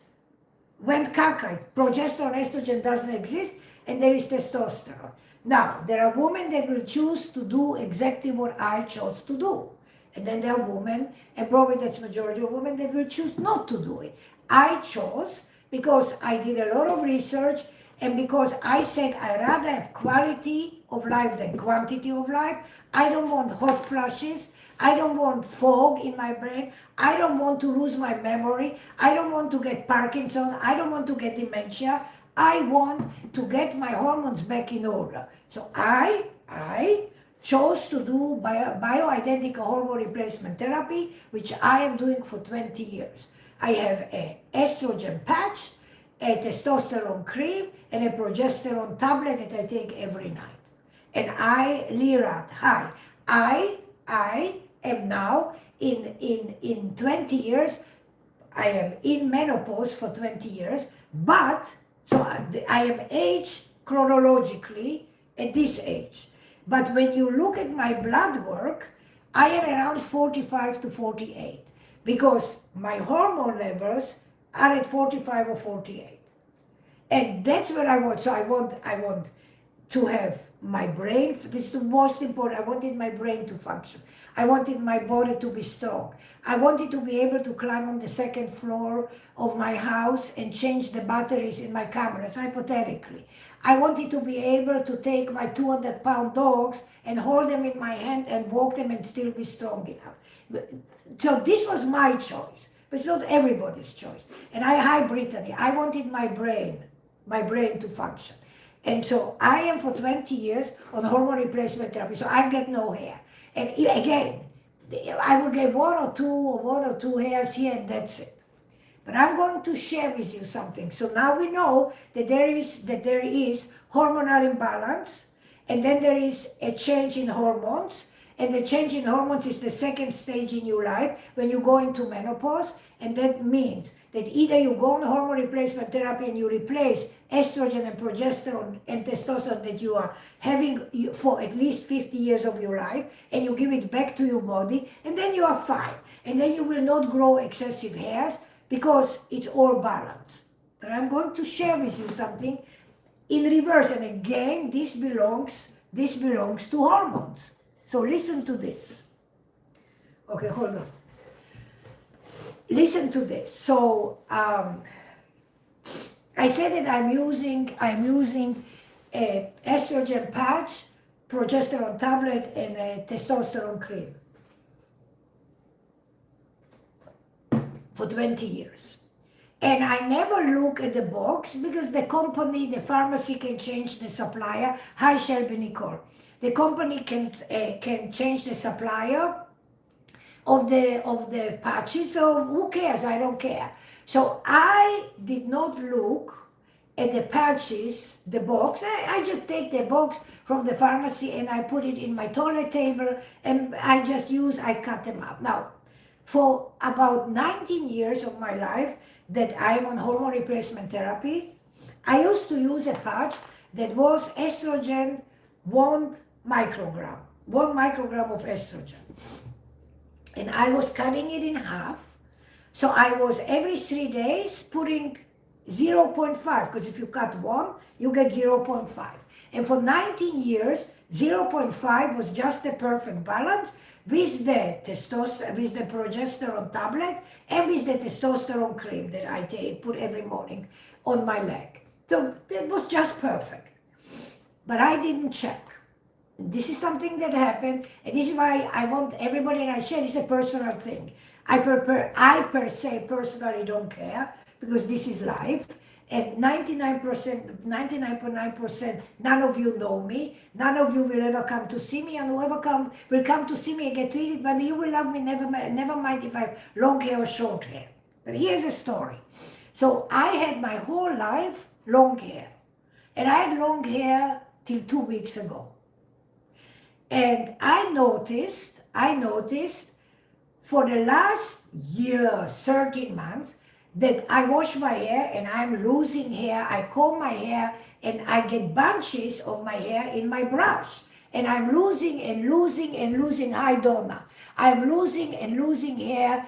went caca. Progesterone, estrogen doesn't exist, and there is testosterone. Now, there are women that will choose to do exactly what I chose to do. And then there are women, and probably that's majority of women, that will choose not to do it. I chose because I did a lot of research, and because I said I rather have quality of life than quantity of life. I don't want hot flushes. I don't want fog in my brain. I don't want to lose my memory. I don't want to get Parkinson. I don't want to get dementia. I want to get my hormones back in order. So I chose to do bioidentical hormone replacement therapy, which I am doing for 20 years. I have an estrogen patch, a testosterone cream, and a progesterone tablet that I take every night. And Lirat, I am now in 20 years, I am in menopause for 20 years, but, so I am age chronologically at this age. But when you look at my blood work, I am around 45 to 48 because my hormone levels are at 45 or 48. And that's what I want. So I want to have my brain, this is the most important, I wanted my brain to function. I wanted my body to be strong. I wanted to be able to climb on the second floor of my house and change the batteries in my cameras, hypothetically. I wanted to be able to take my 200-pound dogs and hold them in my hand and walk them and still be strong enough. So this was my choice, but it's not everybody's choice. And Hi Brittany, I wanted my brain to function. And so I am for 20 years on hormone replacement therapy, so I get no hair. And again, I will get one or two hairs here, and that's it. But I'm going to share with you something. So now we know that there is hormonal imbalance, and then there is a change in hormones, and the change in hormones is the second stage in your life when you go into menopause, and that means that either you go on hormone replacement therapy and you replace estrogen and progesterone and testosterone that you are having for at least 50 years of your life, and you give it back to your body, and then you are fine. And then you will not grow excessive hairs because it's all balanced. But I'm going to share with you something in reverse, and again, this belongs to hormones. So listen to this. Okay, hold on. Listen to this. So I said that I'm using a estrogen patch, progesterone tablet, and a testosterone cream for 20 years. And I never look at the box because the company, the pharmacy can change the supplier. Hi, Shelby Nicole. The company can change the supplier of the patches, so who cares? I don't care. So I did not look at the patches, the box. I just take the box from the pharmacy and I put it in my toilet table and I cut them up. Now, for about 19 years of my life that I'm on hormone replacement therapy, I used to use a patch that was estrogen 1 microgram, 1 microgram of estrogen. And I was cutting it in half. So I was every 3 days putting 0.5, because if you cut 1, you get 0.5. And for 19 years, 0.5 was just the perfect balance with the with the progesterone tablet and with the testosterone cream that I put every morning on my leg. So it was just perfect. But I didn't check. This is something that happened, and this is why I want everybody, and I share this is a personal thing. I per se personally don't care, because this is life, and 99.9%, none of you know me, none of you will ever come to see me, and whoever will come to see me and get treated by me, you will love me, never mind if I have long hair or short hair. But here's a story. So I had my whole life long hair, and I had long hair till 2 weeks ago. And I noticed for the last year, 13 months, that I wash my hair and I'm losing hair. I comb my hair and I get bunches of my hair in my brush. And I'm losing and losing and losing. Hi, Donna. I'm losing and losing hair,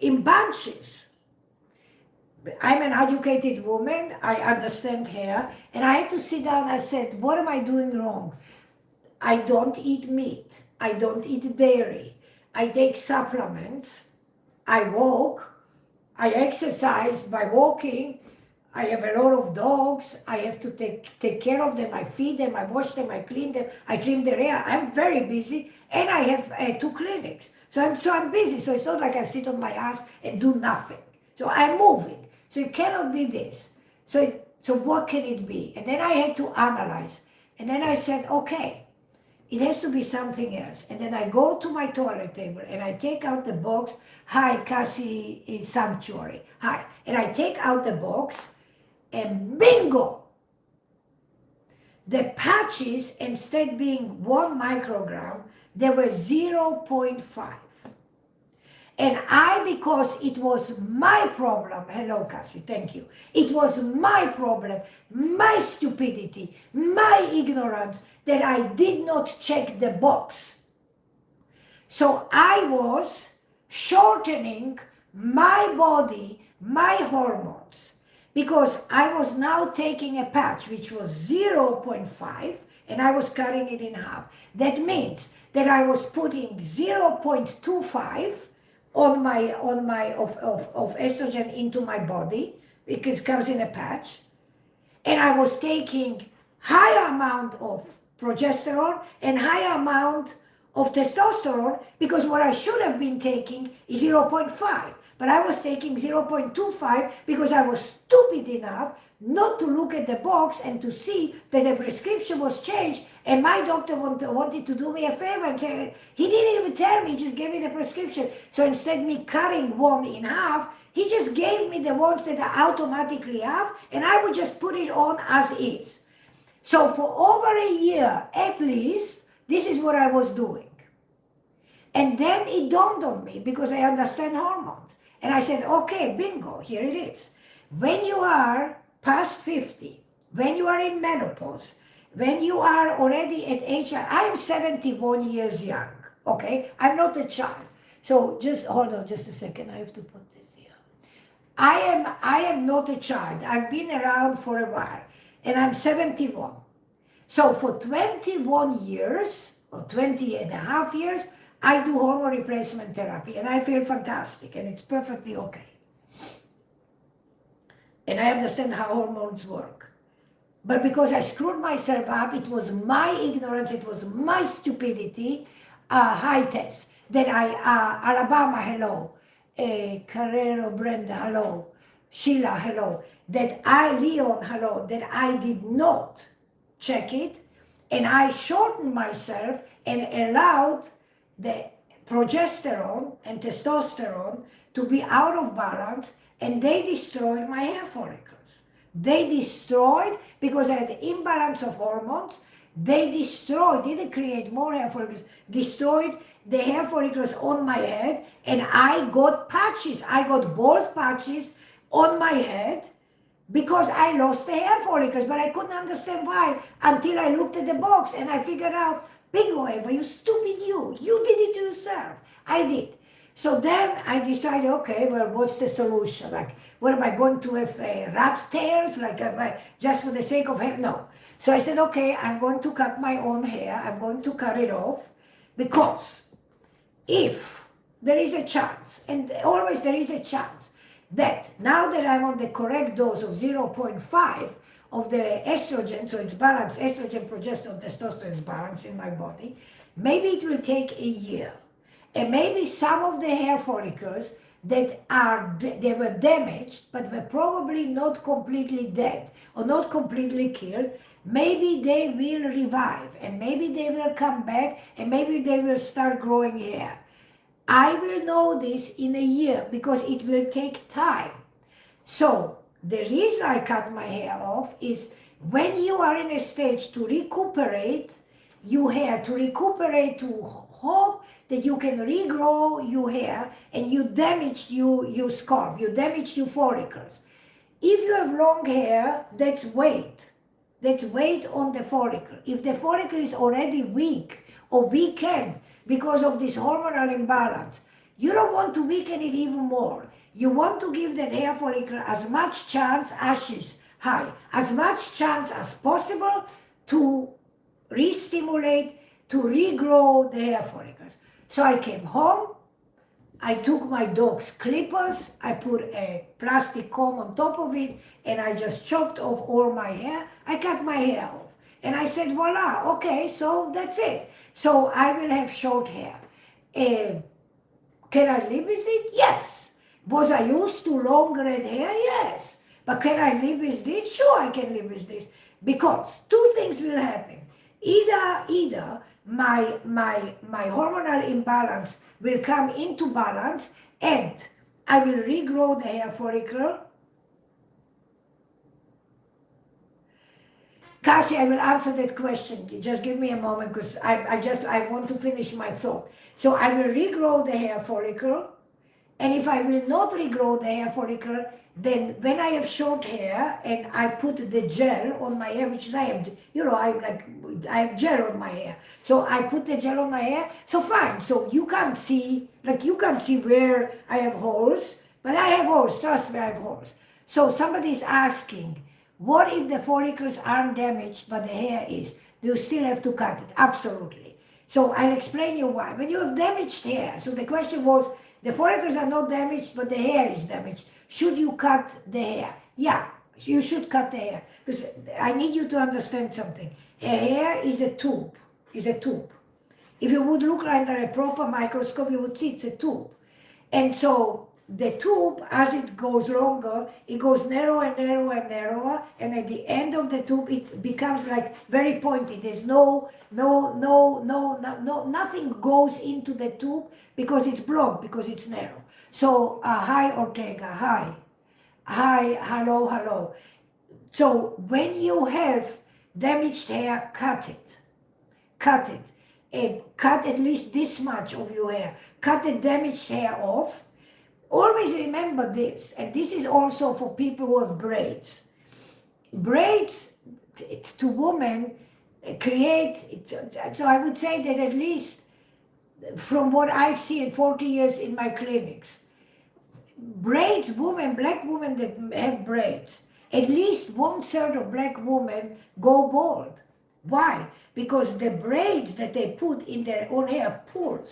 in bunches. I'm an educated woman, I understand hair, and I had to sit down. I said, what am I doing wrong? I don't eat meat, I don't eat dairy, I take supplements, I walk, I exercise by walking, I have a lot of dogs, I have to take care of them, I feed them, I wash them, I clean them, I trim their hair. I'm very busy, and I have 2 clinics. So I'm busy, so it's not like I sit on my ass and do nothing. So I'm moving. So it cannot be this. So what can it be? And then I had to analyze. And then I said, okay, it has to be something else. And then I go to my toilet table and I take out the box. Hi, Cassie Sanctuary. Hi. And I take out the box and bingo! The patches, instead being 1 microgram, they were 0.5. And because it was my problem, hello Cassie, thank you. It was my problem, my stupidity, my ignorance, that I did not check the box. So I was shortening my body, my hormones, because I was now taking a patch which was 0.5 and I was cutting it in half. That means that I was putting 0.25 of estrogen into my body, because it comes in a patch, and I was taking higher amount of progesterone and higher amount of testosterone, because what I should have been taking is 0.5, but I was taking 0.25 because I was stupid enough not to look at the box and to see that the prescription was changed, and my doctor wanted to do me a favor and say, he didn't even tell me, he just gave me the prescription. So instead of me cutting 1 in half, he just gave me the ones that I automatically have, and I would just put it on as is. So for over a year, at least, this is what I was doing. And then it dawned on me, because I understand hormones. And I said, okay, bingo, here it is. When you are past 50, when you are in menopause, when you are already at age, I am 71 years young, okay? I'm not a child. So just, hold on just a second, I have to put this here. I am not a child. I've been around for a while, and I'm 71. So for 21 years, or 20 and a half years, I do hormone replacement therapy, and I feel fantastic, and it's perfectly okay. And I understand how hormones work. But because I screwed myself up, it was my ignorance, it was my stupidity. Hi, Tess. That Alabama, hello. Carrero, Brenda, hello. Sheila, hello. Leon, hello. That I did not check it, and I shortened myself and allowed the progesterone and testosterone to be out of balance, and they destroyed my hair follicles. They destroyed, because I had imbalance of hormones, they destroyed, didn't create more hair follicles, destroyed the hair follicles on my head, and I got patches. I got bald patches on my head because I lost the hair follicles, but I couldn't understand why until I looked at the box and I figured out, big whatever, you stupid you did it to yourself. I did. So then I decided, okay, well, what's the solution? Like, what am I going to have rat tails? Like, just for the sake of hair? No. So I said, okay, I'm going to cut my own hair. I'm going to cut it off, because if there is a chance, and always there is a chance, that now that I'm on the correct dose of 0.5 of the estrogen, so it's balanced, estrogen, progesterone, testosterone is balanced in my body, maybe it will take a year. And maybe some of the hair follicles that they were damaged, but were probably not completely dead or not completely killed, maybe they will revive, and maybe they will come back, and maybe they will start growing hair. I will know this in a year because it will take time. So the reason I cut my hair off is when you are in a stage to recuperate your hair, to hope that you can regrow your hair, and you damaged your scalp, you damaged your follicles. If you have long hair, that's weight. That's weight on the follicle. If the follicle is already weak or weakened because of this hormonal imbalance, you don't want to weaken it even more. You want to give that hair follicle as much chance, ashes high, as much chance as possible to re-stimulate, to regrow the hair follicles. So I came home, I took my dog's clippers, I put a plastic comb on top of it, and I just chopped off all my hair. I cut my hair off. And I said, voila, okay, so that's it. So I will have short hair. Can I live with it? Yes. Was I used to long red hair? Yes. But can I live with this? Sure, I can live with this. Because two things will happen. Either my hormonal imbalance will come into balance, and I will regrow the hair follicle. Cassie, I will answer that question. Just give me a moment, because I want to finish my thought. So I will regrow the hair follicle, and if I will not regrow the hair follicle, then when I have short hair and I put the gel on my hair, which is I have gel on my hair. So I put the gel on my hair, so fine. So you can't see where I have holes, but I have holes, trust me, I have holes. So somebody is asking, what if the follicles aren't damaged, but the hair is? Do you still have to cut it? Absolutely. So I'll explain you why. When you have damaged hair, so the question was, the follicles are not damaged, but the hair is damaged. Should you cut the hair? Yeah, you should cut the hair. Because I need you to understand something. A hair is a tube, If you would look under a proper microscope, you would see it's a tube. And so the tube, as it goes longer, it goes narrower and narrower and narrower, and at the end of the tube, it becomes like very pointy. There's nothing goes into the tube because it's blocked, because it's narrow. So, hi Ortega, hi, hello. So when you have damaged hair, cut it, and cut at least this much of your hair. Cut the damaged hair off. Always remember this, and this is also for people who have braids. Braids to women create, so I would say that at least from what I've seen 40 years in my clinics, braids, black women that have braids, at least 1/3 of black women go bald. Why? Because the braids that they put in their own hair pull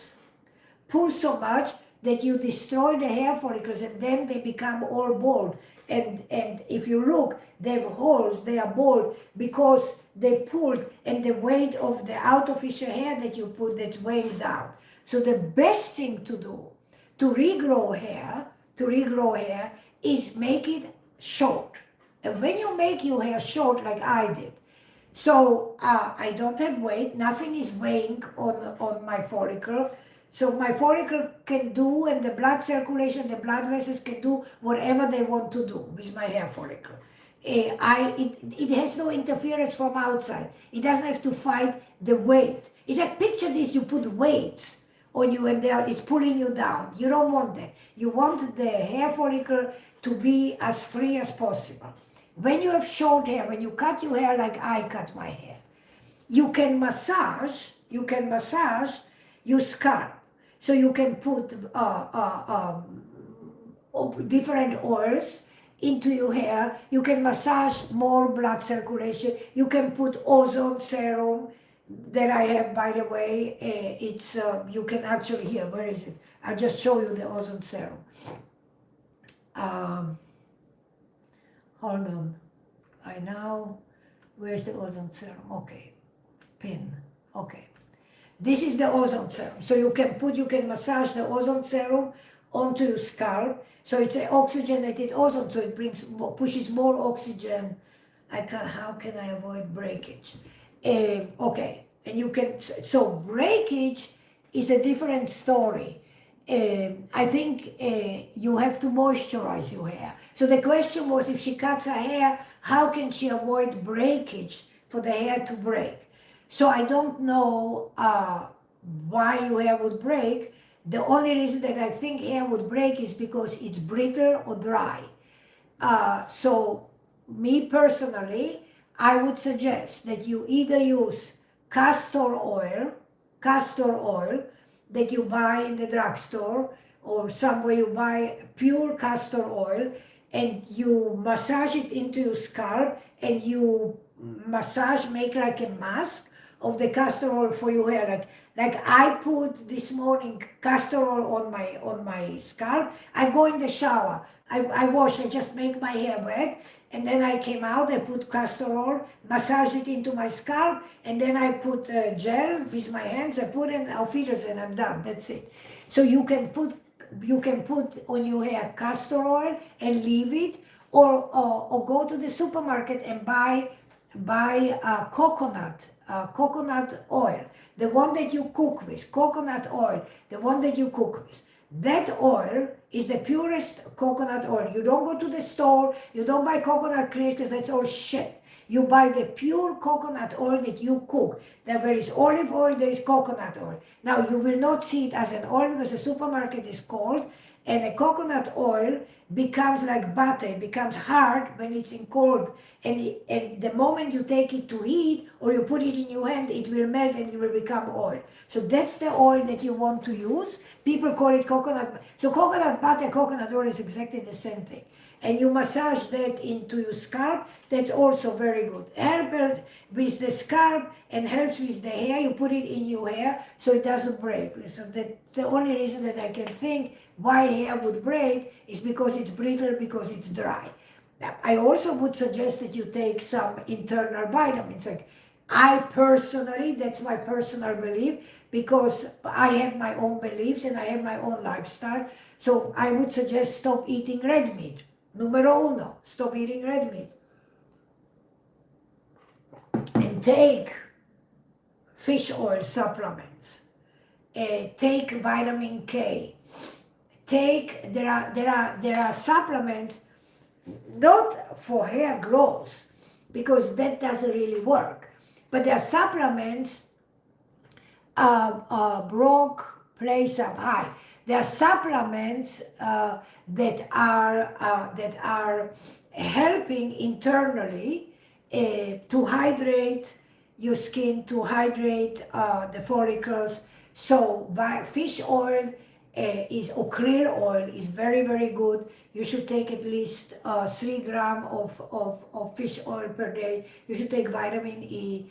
so much that you destroy the hair follicles, and then they become all bald. And if you look, they have holes, they are bald because they pulled, and the weight of the artificial hair that you put, that's weighing down. So the best thing to do to regrow hair is make it short. And when you make your hair short, like I did, so I don't have weight, nothing is weighing on my follicle. So my follicle can do, and the blood circulation, the blood vessels can do whatever they want to do with my hair follicle. It has no interference from outside. It doesn't have to fight the weight. It's like, picture this, you put weights on you and it's pulling you down. You don't want that. You want the hair follicle to be as free as possible. When you have short hair, when you cut your hair like I cut my hair, you can massage your scalp. So you can put different oils into your hair. You can massage more blood circulation. You can put ozone serum that I have, by the way. It's you can actually here. Where is it? I'll just show you the ozone serum. Hold on. Where's the ozone serum? Okay, pin. Okay. This is the ozone serum. So you can massage the ozone serum onto your scalp. So it's an oxygenated ozone, so it pushes more oxygen. How can I avoid breakage? Okay, and so breakage is a different story. I think you have to moisturize your hair. So the question was, if she cuts her hair, how can she avoid breakage for the hair to break? So I don't know why your hair would break. The only reason that I think hair would break is because it's brittle or dry. So me personally, I would suggest that you either use castor oil that you buy in the drugstore, or somewhere you buy pure castor oil, and you massage it into your scalp, and you make like a mask of the castor oil for your hair. Like I put this morning castor oil on my scalp. I go in the shower, I wash, I just make my hair wet, and then I came out, I put castor oil, massage it into my scalp, and then I put gel with my hands, I put in our feeders, and I'm done. That's it. So you can put on your hair castor oil and leave it, or go to the supermarket and buy coconut oil, the one that you cook with, coconut oil, the one that you cook with. That oil is the purest coconut oil. You don't go to the store, you don't buy coconut crisps, because that's all shit. You buy the pure coconut oil that you cook. There is olive oil, there is coconut oil. Now you will not see it as an oil because the supermarket is cold, and the coconut oil becomes like butter. It becomes hard when it's in cold, and the moment you take it to heat or you put it in your hand, it will melt and it will become oil. So that's the oil that you want to use. People call it coconut. So coconut butter, coconut oil is exactly the same thing. And you massage that into your scalp. That's also very good. Helps with the scalp and helps with the hair. You put it in your hair so it doesn't break. So that's the only reason that I can think why hair would break is because it's brittle, because it's dry. Now, I also would suggest that you take some internal vitamins. Like I personally, that's my personal belief, because I have my own beliefs and I have my own lifestyle. So I would suggest stop eating red meat. Numero uno, stop eating red meat. And take fish oil supplements. Take vitamin K. There are supplements, not for hair growth, because that doesn't really work. But there are supplements, Brock plays up high. There are supplements that are helping internally to hydrate your skin, to hydrate the follicles. So fish oil or krill oil is very, very good. You should take at least 3 grams of fish oil per day. You should take vitamin E.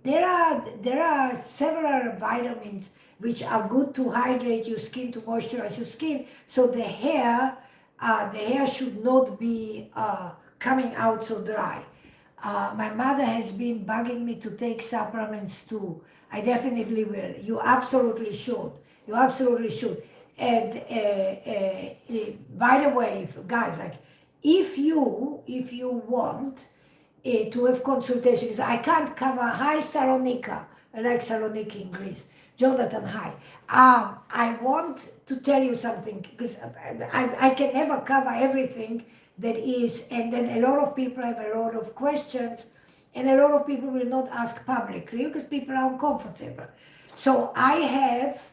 There are several vitamins which are good to hydrate your skin, to moisturize your skin. So the hair should not be coming out so dry. My mother has been bugging me to take supplements too. I definitely will. You absolutely should. You absolutely should. And by the way, guys, like if you want to have consultations, I can't cover. Hi Salonika, I like Saloniki in Greece. Jonathan, hi. I want to tell you something because I can never cover everything that is, and then a lot of people have a lot of questions, and a lot of people will not ask publicly because people are uncomfortable. So I have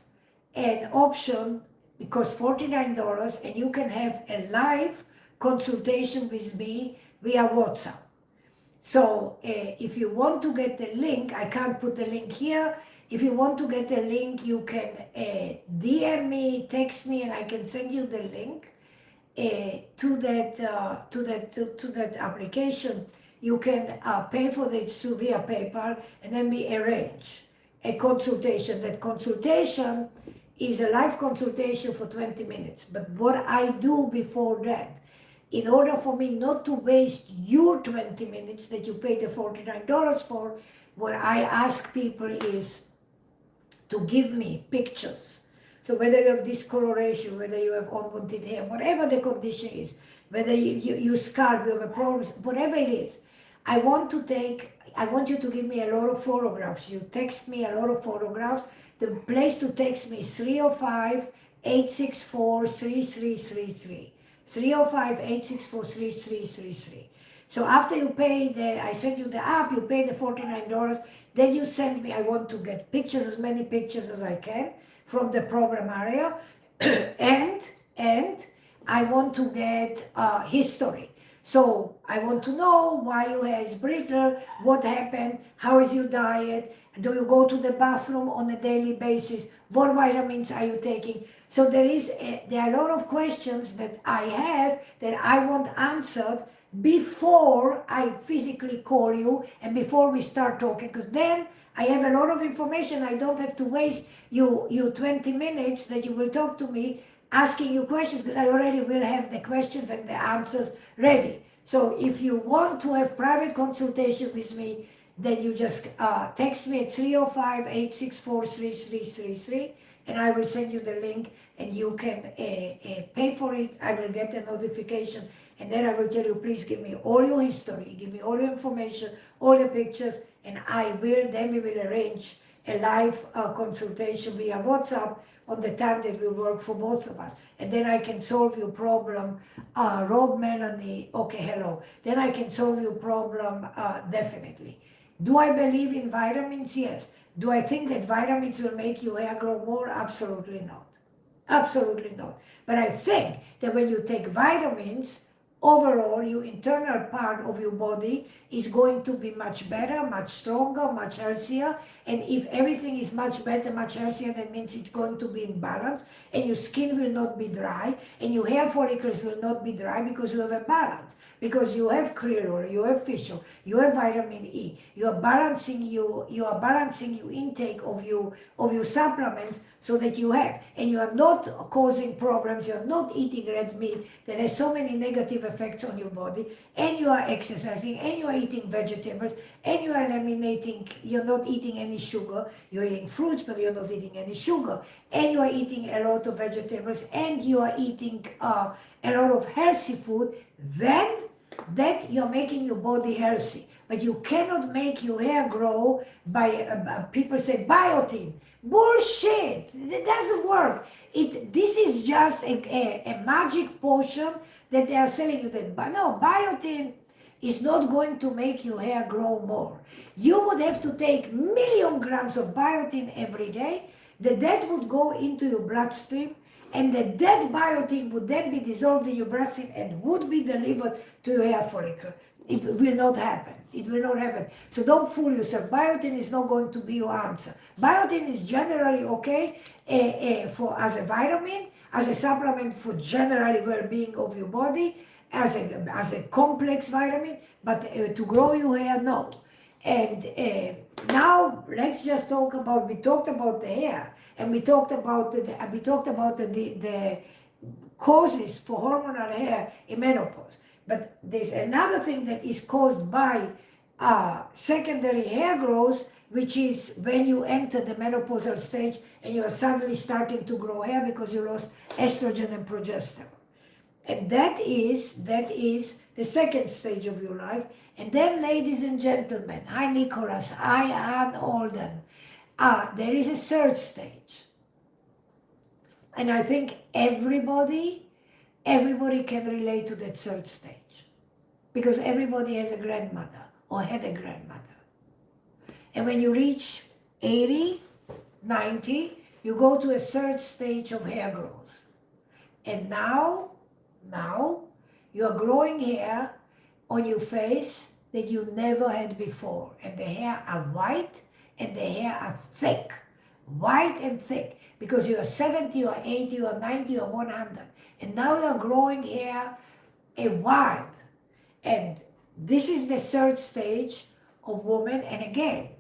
an option, it costs $49, and you can have a live consultation with me via WhatsApp. So if you want to get the link, I can't put the link here. If you want to get the link, you can DM me, text me, and I can send you the link to that application. You can pay for this via PayPal, and then we arrange a consultation. That consultation is a live consultation for 20 minutes. But what I do before that, in order for me not to waste your 20 minutes that you pay the $49 for, what I ask people is to give me pictures. So whether you have discoloration, whether you have unwanted hair, whatever the condition is, whether you scalp, you have a problem, whatever it is, I want you to give me a lot of photographs. You text me a lot of photographs. The place to text me is 305-864-3333. 305-864-3333. So after you pay I send you the app, you pay the $49, then you send me, I want to get pictures, as many pictures as I can from the problem area, and I want to get history. So I want to know why your hair is brittle, what happened, how is your diet, do you go to the bathroom on a daily basis, what vitamins are you taking? So there are a lot of questions that I have that I want answered before I physically call you and before we start talking, because then I have a lot of information. I don't have to waste you 20 minutes that you will talk to me asking you questions, because I already will have the questions and the answers ready. So if you want to have private consultation with me, then you just text me at 305-864-3333, and I will send you the link, and you can pay for it. I will get a notification, and then I will tell you, please give me all your history, give me all your information, all the pictures, and then we will arrange a live consultation via WhatsApp on the time that will work for both of us. And then I can solve your problem. Rob, Melanie, okay, hello. Then I can solve your problem definitely. Do I believe in vitamins? Yes. Do I think that vitamins will make your hair grow more? Absolutely not. Absolutely not. But I think that when you take vitamins, overall, your internal part of your body is going to be much better, much stronger, much healthier. And if everything is much better, much healthier, that means it's going to be in balance, and your skin will not be dry, and your hair follicles will not be dry, because you have a balance. Because you have krill oil, you have fish oil, you have vitamin E. You are balancing your intake of your supplements so that you have, and you are not causing problems. You are not eating red meat that has so many negative effects on your body, and you are exercising, and you are eating vegetables, and you are eliminating, you're not eating any sugar. You're eating fruits, but you're not eating any sugar, and you are eating a lot of vegetables, and you are eating a lot of healthy food. Then that you're making your body healthy. But you cannot make your hair grow by, people say biotin. Bullshit! It doesn't work. This is just a magic potion that they are selling you. But no, biotin is not going to make your hair grow more. You would have to take million grams of biotin every day. That would go into your bloodstream, and that biotin would then be dissolved in your bloodstream and would be delivered to your hair follicle. It will not happen. It will not happen. So don't fool yourself. Biotin is not going to be your answer. Biotin is generally okay as a vitamin, as a supplement for generally well-being of your body, as a complex vitamin, but to grow your hair, no. And now let's just talk about, we talked about the hair, and we talked about the causes for hormonal hair in menopause. But there's another thing that is caused by secondary hair growth, which is when you enter the menopausal stage and you are suddenly starting to grow hair because you lost estrogen and progesterone. And that is the second stage of your life. And then, ladies and gentlemen, hi Nicholas, hi Ann Alden. There is a third stage. And I think everybody can relate to that third stage. Because everybody has a grandmother or had a grandmother. And when you reach 80, 90, you go to a third stage of hair growth. And now you are growing hair on your face that you never had before. And the hair are white and the hair are thick. White and thick. Because you are 70 or 80 or 90 or 100. And now you are growing hair wild. And this is the third stage of woman. And again,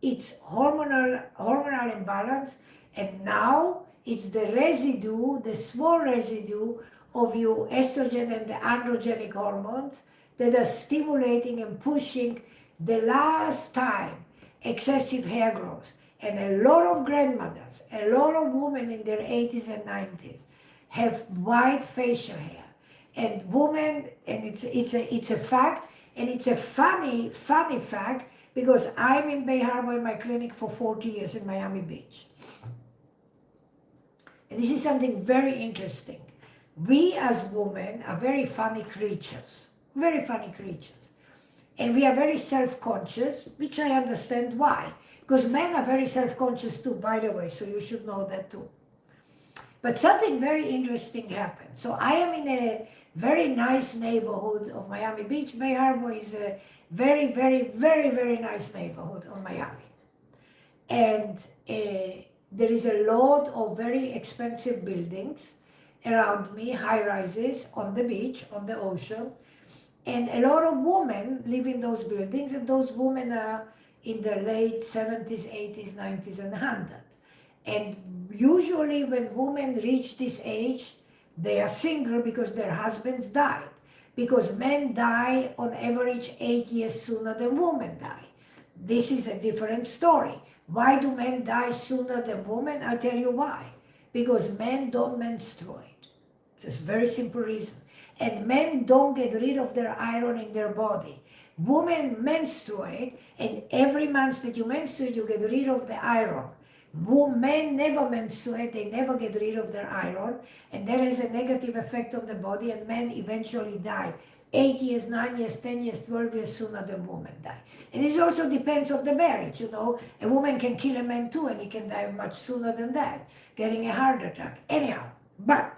it's hormonal imbalance. And now it's the residue, the small residue of your estrogen and the androgenic hormones that are stimulating and pushing the last time excessive hair growth. And a lot of grandmothers, a lot of women in their 80s and 90s have white facial hair. And women, and it's a fact, and it's a funny fact, because I'm in Bay Harbor in my clinic for 40 years in Miami Beach. And this is something very interesting. We as women are very funny creatures, very funny creatures. And we are very self-conscious, which I understand why. Because men are very self-conscious too, by the way, so you should know that too. But something very interesting happened. So I am in a very nice neighborhood of Miami Beach. Bay Harbor is a very, very, very, very nice neighborhood of Miami. And there is a lot of very expensive buildings around me, high-rises on the beach, on the ocean. And a lot of women live in those buildings, and those women are in their late 70s, 80s, 90s, and 100. And usually when women reach this age, they are single because their husbands died. Because men die on average 8 years sooner than women die. This is a different story. Why do men die sooner than women? I'll tell you why. Because men don't menstruate. It's a very simple reason. And men don't get rid of their iron in their body. Women menstruate, and every month that you menstruate, you get rid of the iron. Men never menstruate, they never get rid of their iron, and that has a negative effect on the body, and men eventually die 8 years, 9 years, 10 years, 12 years sooner than women die. And it also depends on the marriage, you know. A woman can kill a man too, and he can die much sooner than that, getting a heart attack. Anyhow, but,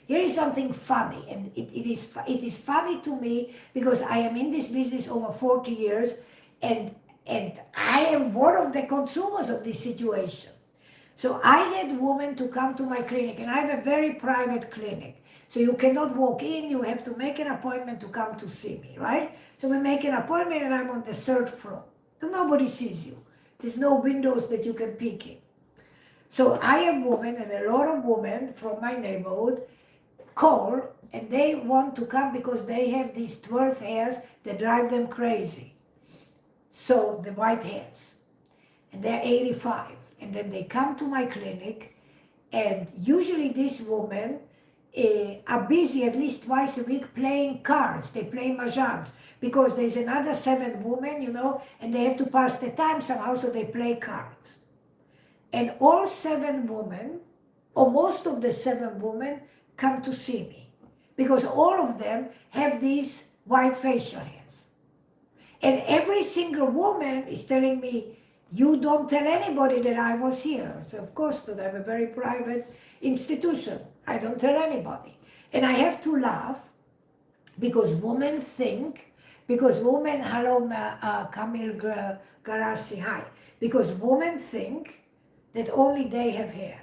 here is something funny, and it is funny to me because I am in this business over 40 years, and I am one of the consumers of this situation. So I get women to come to my clinic, and I have a very private clinic. So you cannot walk in, you have to make an appointment to come to see me, right? So we make an appointment, and I'm on the 3rd floor. So nobody sees you. There's no windows that you can peek in. So I have women, and a lot of women from my neighborhood call, and they want to come because they have these 12 hairs that drive them crazy. So the white hairs, and they're 85, and then they come to my clinic, and usually these women are busy at least twice a week playing cards. They play mahjong because there's another 7 women, you know, and they have to pass the time somehow, so they play cards. And all 7 women, or most of the 7 women, come to see me because all of them have these white facial hairs. And every single woman is telling me, you don't tell anybody that I was here. So of course not, I'm a very private institution. I don't tell anybody. And I have to laugh because women think, hello Camille Garassi, hi. Because women think that only they have hair.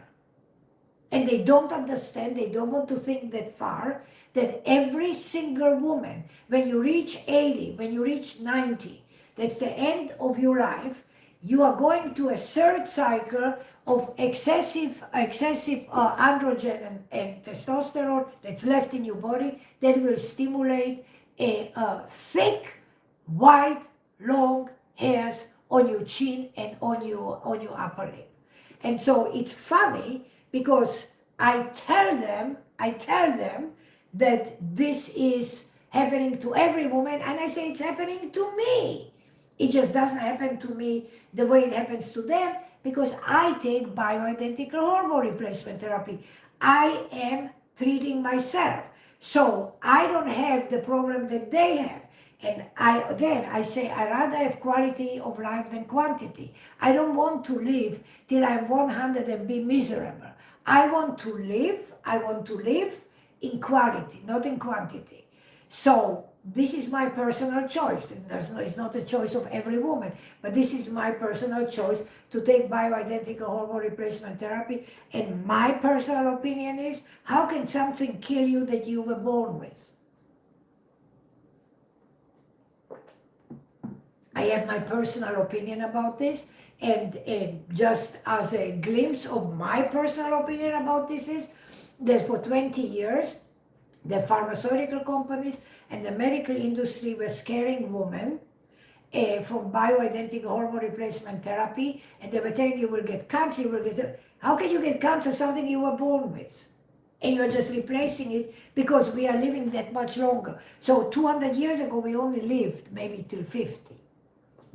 And they don't understand, they don't want to think that far, that every single woman, when you reach 80, when you reach 90, that's the end of your life, you are going to a 3rd cycle of excessive androgen and testosterone that's left in your body that will stimulate a thick, white, long hairs on your chin and on your upper lip. And so it's funny because I tell them that this is happening to every woman, and I say it's happening to me. It just doesn't happen to me the way it happens to them because I take bioidentical hormone replacement therapy. I am treating myself. So I don't have the problem that they have. And I say, I rather have quality of life than quantity. I don't want to live till I'm 100 and be miserable. I want to live in quality, not in quantity. So this is my personal choice. It's not the choice of every woman, but this is my personal choice to take bioidentical hormone replacement therapy. And my personal opinion is, how can something kill you that you were born with? I have my personal opinion about this, and just as a glimpse of my personal opinion about this is that for 20 years, the pharmaceutical companies and the medical industry were scaring women from bioidentical hormone replacement therapy, and they were telling you will get cancer, you will get... How can you get cancer, something you were born with? And you're just replacing it because we are living that much longer. So 200 years ago, we only lived maybe till 50.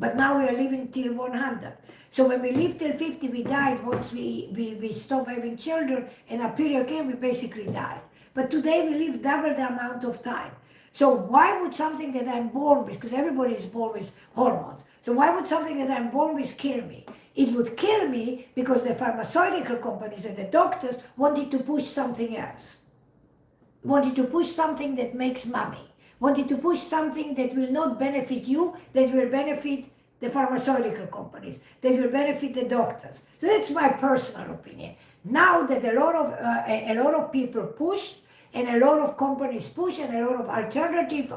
But now we are living till 100. So when we live till 50, we died. Once we stopped having children and a period came, we basically died. But today we live double the amount of time. So why would something that I'm born with, because everybody is born with hormones, so why would something that I'm born with kill me? It would kill me because the pharmaceutical companies and the doctors wanted to push something else. Wanted to push something that makes money. Wanted to push something that will not benefit you, that will benefit the pharmaceutical companies, that will benefit the doctors. So that's my personal opinion. Now that a lot of people push, and a lot of companies push, and a lot of alternative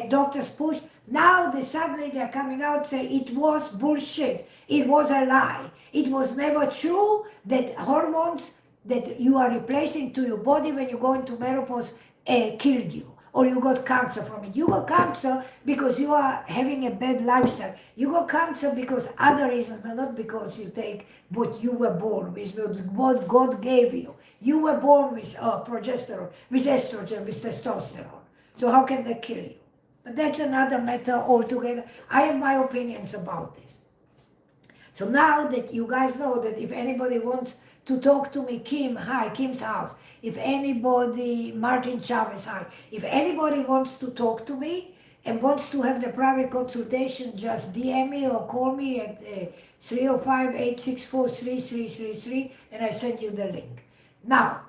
doctors push, now suddenly they're coming out say it was bullshit, it was a lie, it was never true that hormones that you are replacing to your body when you go into menopause killed you, or you got cancer from it. You got cancer because you are having a bad lifestyle. You got cancer because other reasons, not because you take what you were born with, what God gave you. You were born with progesterone, with estrogen, with testosterone. So how can they kill you? But that's another matter altogether. I have my opinions about this. So now that you guys know that if anybody wants to talk to me, Kim, hi, Kim's house. If anybody, Martin Chavez, hi. If anybody wants to talk to me and wants to have the private consultation, just DM me or call me at 305-864-3333 and I send you the link. Now,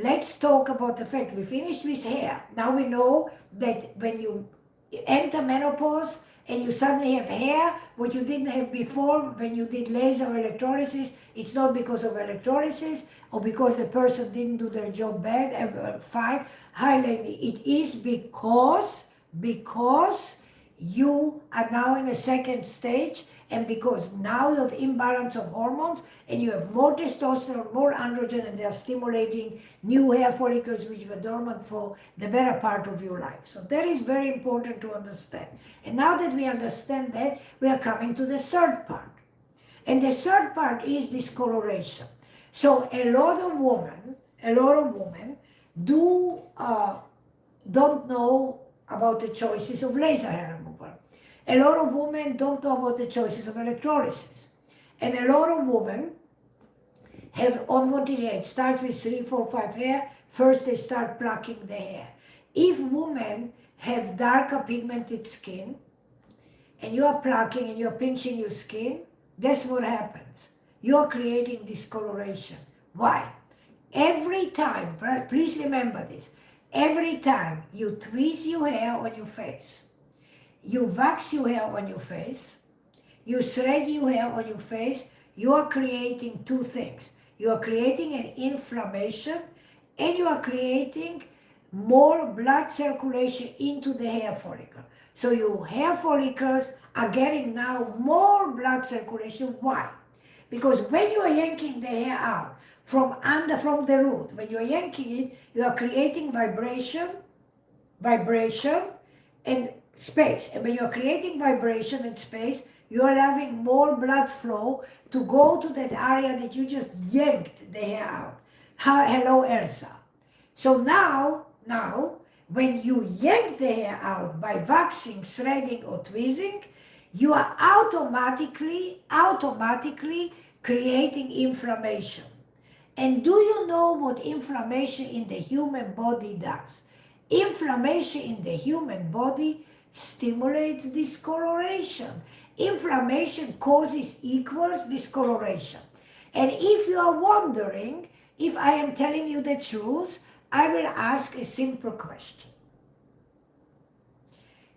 let's talk about the fact we finished with hair. Now we know that when you enter menopause, and you suddenly have hair, what you didn't have before when you did laser or electrolysis, it's not because of electrolysis or because the person didn't do their job fine. Hi, lady, it is because you are now in a second stage, and because now you have imbalance of hormones and you have more testosterone, more androgen, and they are stimulating new hair follicles which were dormant for the better part of your life. So that is very important to understand. And now that we understand that, we are coming to the third part. And the third part is discoloration. So a lot of women don't know about the choices of laser hair removal. A lot of women don't know about the choices of electrolysis. And a lot of women have unwanted hair. It starts with 3, 4, 5 hair. First they start plucking the hair. If women have darker pigmented skin, and you are plucking and you're pinching your skin, that's what happens. You're creating discoloration. Why? Every time, please remember this, every time you tweeze your hair on your face, you wax your hair on your face, you thread your hair on your face, you are creating two things. You are creating an inflammation, and you are creating more blood circulation into the hair follicle. So your hair follicles are getting now more blood circulation. Why? Because when you are yanking the hair out from the root, when you are yanking it, you are creating vibration, and space. And when you are creating vibration and space, you are having more blood flow to go to that area that you just yanked the hair out. Hello, Elsa. So now, when you yank the hair out by waxing, threading, or tweezing, you are automatically creating inflammation. And do you know what inflammation in the human body does? Inflammation in the human body stimulates discoloration. Inflammation causes equals discoloration. And if you are wondering if I am telling you the truth, I will ask a simple question.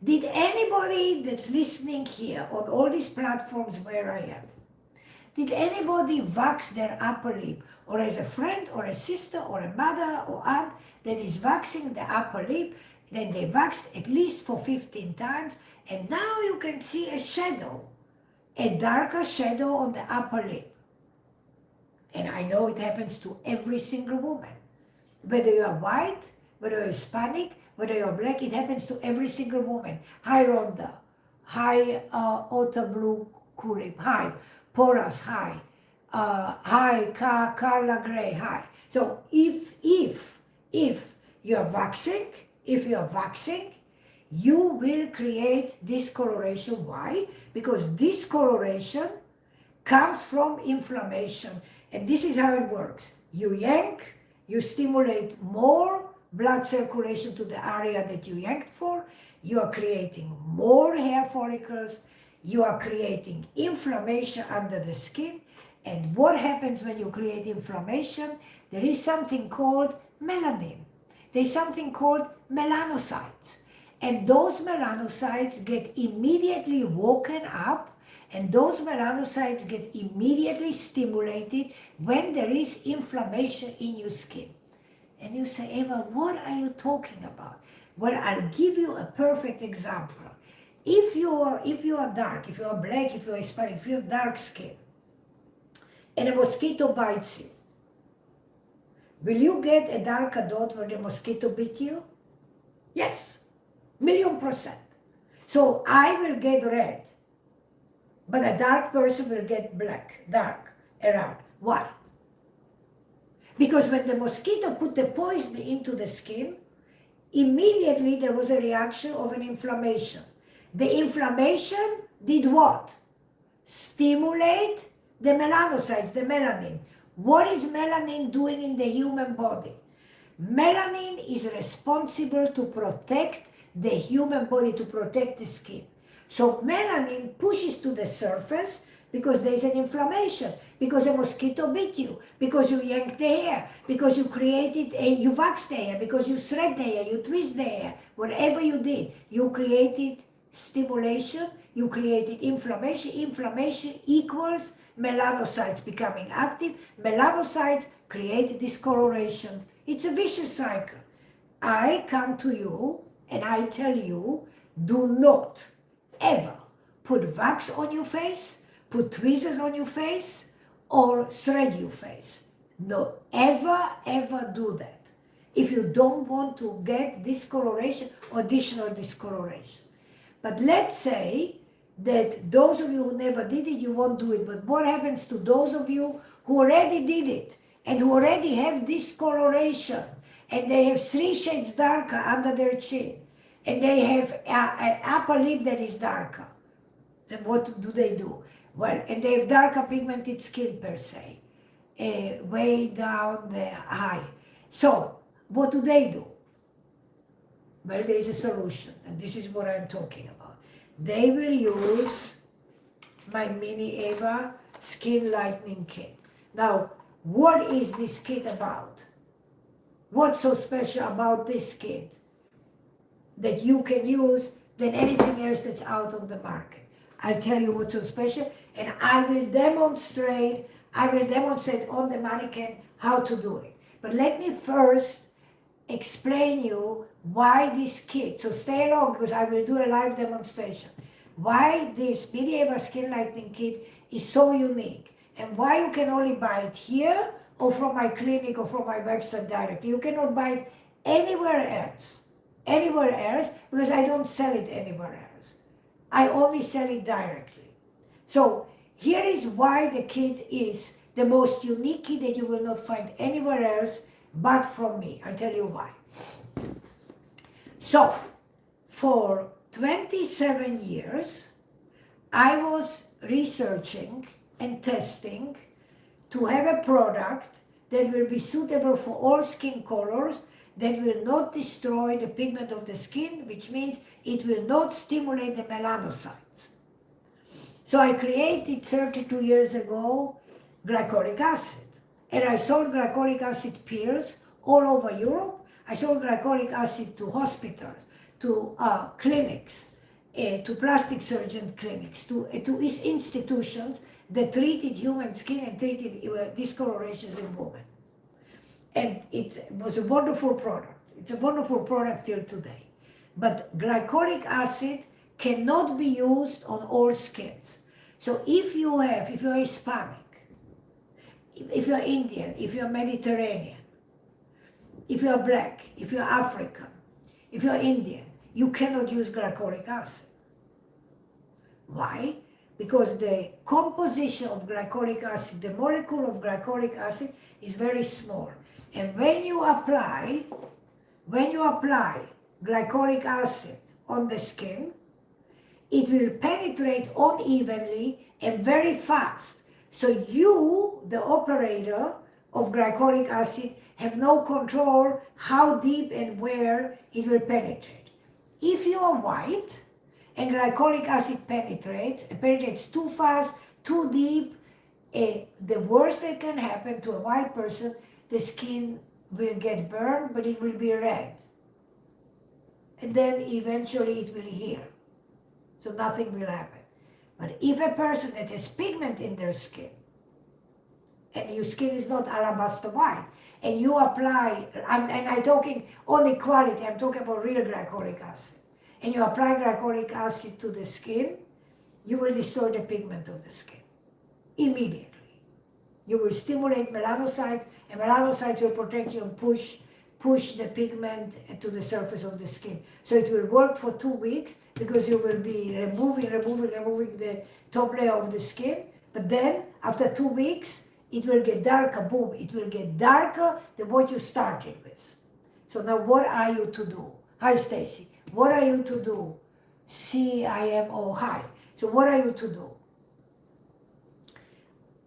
Did anybody that's listening here on all these platforms where I am, did anybody wax their upper lip, or as a friend or a sister or a mother or aunt that is waxing the upper lip, then they waxed at least for 15 times, and now you can see a shadow, a darker shadow on the upper lip. And I know it happens to every single woman. Whether you are white, whether you're Hispanic, whether you're black, it happens to every single woman. Hi Rhonda, hi Otter Blue Kulip, hi Porras, hi, hi Carla Gray, hi. So if you're waxing, you will create discoloration. Why? Because discoloration comes from inflammation. And this is how it works. You yank, you stimulate more blood circulation to the area that you yanked for. You are creating more hair follicles. You are creating inflammation under the skin. And what happens when you create inflammation? There is something called melanin. There's something called melanocytes. And those melanocytes get immediately woken up, and those melanocytes get immediately stimulated when there is inflammation in your skin. And you say, Eva, what are you talking about? Well, I'll give you a perfect example. If you are dark, if you are black, if you are Hispanic, if you have dark skin, and a mosquito bites you, will you get a darker dot where the mosquito bit you? Yes, 1,000,000%. So I will get red, but a dark person will get black, dark, around. Why? Because when the mosquito put the poison into the skin, immediately there was a reaction of an inflammation. The inflammation did what? Stimulate the melanocytes, the melanin. What is melanin doing in the human body? Melanin is responsible to protect the human body, to protect the skin. So melanin pushes to the surface because there is an inflammation, because a mosquito bit you, because you yanked the hair, because you you waxed the hair, because you thread the hair, you twist the hair, whatever you did, you created stimulation, you created inflammation. Inflammation equals melanocytes becoming active. Melanocytes create discoloration. It's a vicious cycle. I come to you and I tell you, do not ever put wax on your face, put tweezers on your face, or thread your face. No, ever do that if you don't want to get discoloration or additional discoloration. But let's say that those of you who never did it, you won't do it. But what happens to those of you who already did it and who already have discoloration, and they have 3 shades darker under their chin, and they have an upper lip that is darker? Then what do they do? Well, and they have darker pigmented skin per se, way down the eye. So what do they do? Well, there is a solution, and this is what I'm talking about. They will use my Mini Eva Skin Lightening Kit. Now, what is this kit about? What's so special about this kit that you can use than anything else that's out on the market? I'll tell you what's so special, and I will demonstrate on the mannequin how to do it. But let me first explain you why this kit, so stay along because I will do a live demonstration, why this Mini Eva Skin Lightening Kit is so unique, and why you can only buy it here or from my clinic or from my website directly. You cannot buy it anywhere else, because I don't sell it anywhere else. I only sell it directly. So here is why the kit is the most unique kit that you will not find anywhere else but from me. I'll tell you why. So, for 27 years, I was researching and testing to have a product that will be suitable for all skin colors, that will not destroy the pigment of the skin, which means it will not stimulate the melanocytes. So I created 32 years ago glycolic acid. And I sold glycolic acid pills all over Europe. I sold glycolic acid to hospitals, to clinics, to plastic surgeon clinics, to institutions that treated human skin and treated discolorations in women. And it was a wonderful product. It's a wonderful product till today. But glycolic acid cannot be used on all skins. So if you're Hispanic, if you're Indian, if you're Mediterranean, if you're black, if you're African, if you're Indian, you cannot use glycolic acid. Why? Because the composition of glycolic acid, the molecule of glycolic acid is very small. And when you apply glycolic acid on the skin, it will penetrate unevenly and very fast. So you, the operator of glycolic acid, have no control how deep and where it will penetrate. If you are white and glycolic acid penetrates too fast, too deep, the worst that can happen to a white person, the skin will get burned, but it will be red. And then eventually it will heal. So nothing will happen. But if a person that has pigment in their skin, and your skin is not alabaster white, and you apply, and I'm talking only quality, I'm talking about real glycolic acid, and you apply glycolic acid to the skin, you will destroy the pigment of the skin immediately. You will stimulate melanocytes, and melanocytes will protect you and push the pigment to the surface of the skin. So it will work for 2 weeks because you will be removing the top layer of the skin. But then after 2 weeks, it will get darker, boom, it will get darker than what you started with. So now what are you to do? Hi, Stacy. What are you to do? CIMO, hi. So what are you to do?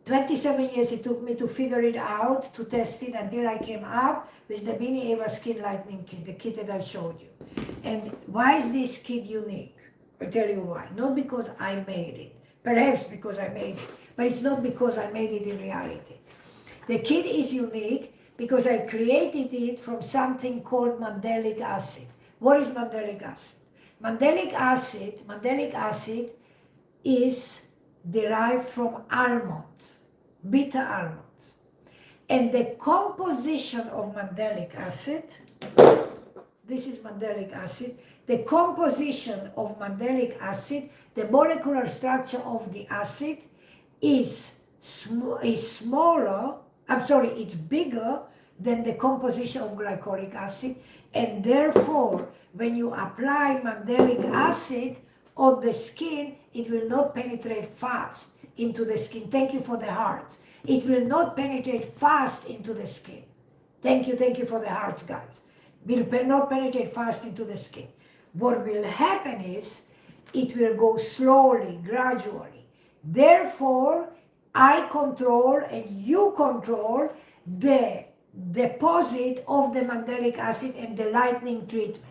27 years it took me to figure it out, to test it, until I came up with the Mini Eva Skin Lightening Kit, the kit that I showed you. And why is this kit unique? I'll tell you why. Not because I made it. Perhaps because I made it. But it's not because I made it in reality. The kit is unique because I created it from something called mandelic acid. What is mandelic acid? Mandelic acid is derived from almonds, bitter almonds. And the composition of mandelic acid, this is mandelic acid, the composition of mandelic acid, the molecular structure of the acid is smaller, it's bigger than the composition of glycolic acid, and therefore when you apply mandelic acid on the skin, it will not penetrate fast into the skin. Thank you for the hearts. It will not penetrate fast into the skin. Thank you for the hearts, guys. Will not penetrate fast into the skin. What will happen is, it will go slowly, gradually. Therefore, I control and you control the deposit of the mandelic acid and the lightening treatment.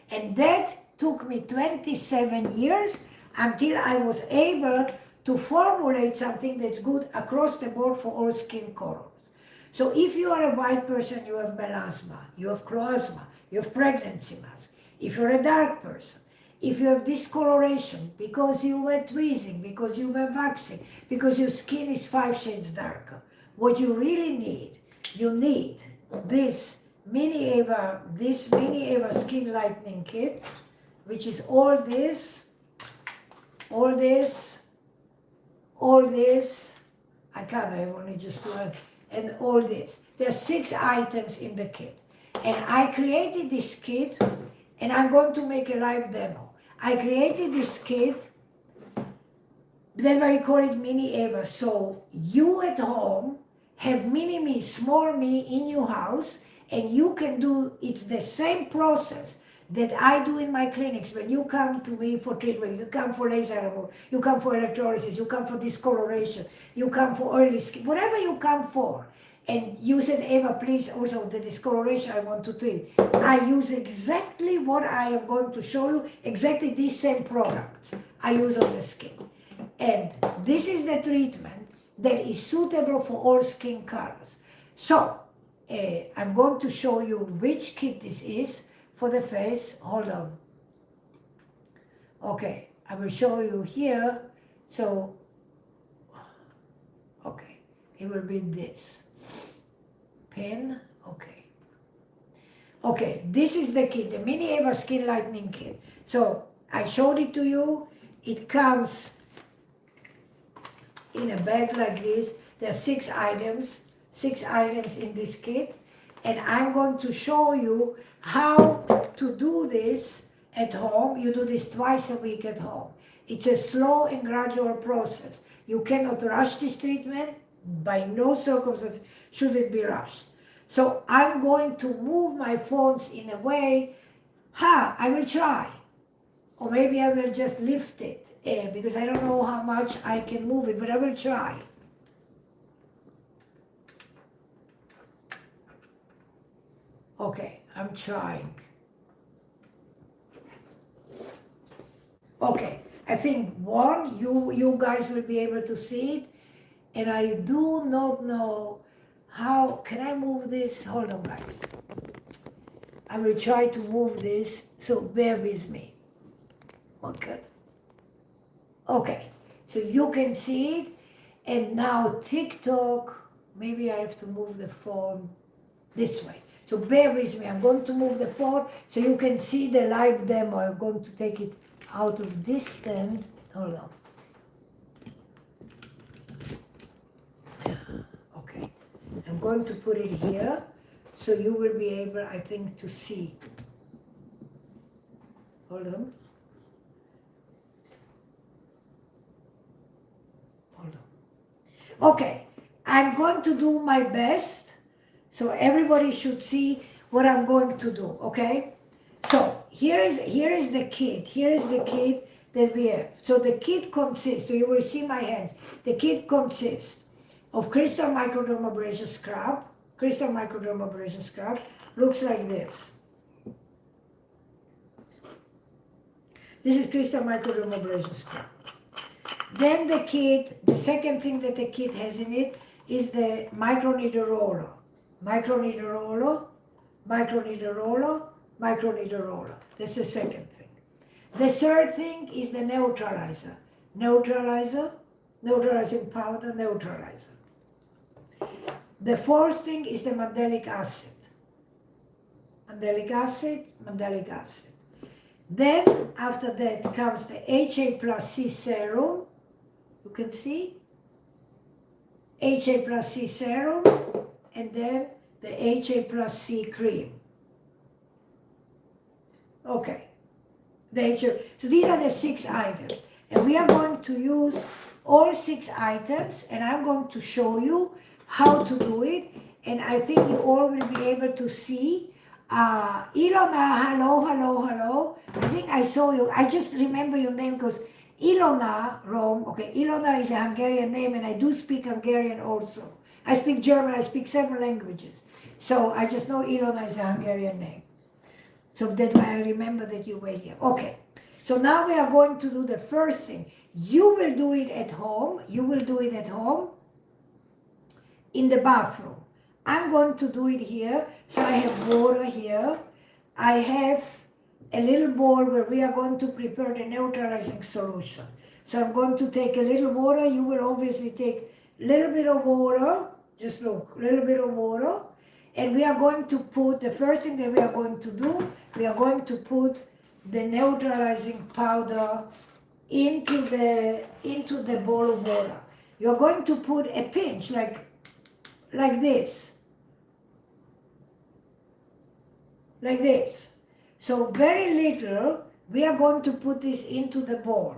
And that took me 27 years until I was able to formulate something that's good across the board for all skin colors. So if you are a white person, you have melasma, you have chloasma, you have pregnancy mask. If you're a dark person, if you have discoloration because you were tweezing, because you were waxing, because your skin is 5 shades darker, what you really need, you need this Mini Eva Skin Lightening Kit, which is all this, I can't, I only just do it, and all this. There are 6 items in the kit. And I created this kit, and I'm going to make a live demo. I created this kit, that's why we call it Mini Eva. So you at home have mini me, small me in your house, and you can do, it's the same process that I do in my clinics. When you come to me for treatment, you come for laser removal, you come for electrolysis, you come for discoloration, you come for oily skin, whatever you come for. And you said, Eva, please, also the discoloration I want to treat. I use exactly what I am going to show you, exactly these same products I use on the skin. And this is the treatment that is suitable for all skin colors. So, I'm going to show you which kit this is for the face. Hold on. Okay, I will show you here. So, okay, it will be this. Pen, okay. Okay, this is the kit, the Mini Eva Skin Lightening Kit. So, I showed it to you. It comes in a bag like this. There are 6 items in this kit. And I'm going to show you how to do this at home. You do this twice a week at home. It's a slow and gradual process. You cannot rush this treatment. By no circumstance should it be rushed. So I'm going to move my phones in a way, I will try. Or maybe I will just lift it, because I don't know how much I can move it, but I will try. Okay, I'm trying. Okay, I think one, you guys will be able to see it, and I do not know how, can I move this? Hold on, guys. I will try to move this, so bear with me. Okay. Okay, so you can see it, and now TikTok, maybe I have to move the phone this way. So bear with me, I'm going to move the phone so you can see the live demo. I'm going to take it out of this stand. Hold on. Okay, I'm going to put it here so you will be able, I think, to see. Hold on. Hold on. Okay, I'm going to do my best. So everybody should see what I'm going to do, okay? So here is the kit. Here is the kit that we have. So the kit consists, so you will see my hands. The kit consists of crystal microdermabrasion scrub. Crystal microdermabrasion scrub looks like this. This is crystal microdermabrasion scrub. Then the kit, the second thing that the kit has in it is the microneedle roller. Microneedle roller, microneedle roller, microneedle roller. That's the second thing. The third thing is the neutralizer. Neutralizer, neutralizing powder, neutralizer. The fourth thing is the mandelic acid. Mandelic acid, mandelic acid. Then, after that, comes the HA plus C serum. You can see? HA plus C serum. And then the HA plus C cream. Okay. The HA. So these are the 6 items. And we are going to use all 6 items, and I'm going to show you how to do it. And I think you all will be able to see. Ilona, hello, hello, hello. I think I saw you. I just remember your name because Ilona, Rome. Okay, Ilona is a Hungarian name, and I do speak Hungarian also. I speak German, I speak several languages. So I just know Ilona is a Hungarian name. So that's why I remember that you were here. Okay, so now we are going to do the first thing. You will do it at home. You will do it at home in the bathroom. I'm going to do it here. So I have water here. I have a little bowl where we are going to prepare the neutralizing solution. So I'm going to take a little water. You will obviously take a little bit of water. Just look, a little bit of water. And we are going to put, the first thing that we are going to do, we are going to put the neutralizing powder into the bowl of water. You're going to put a pinch like this. Like this. So very little, we are going to put this into the bowl.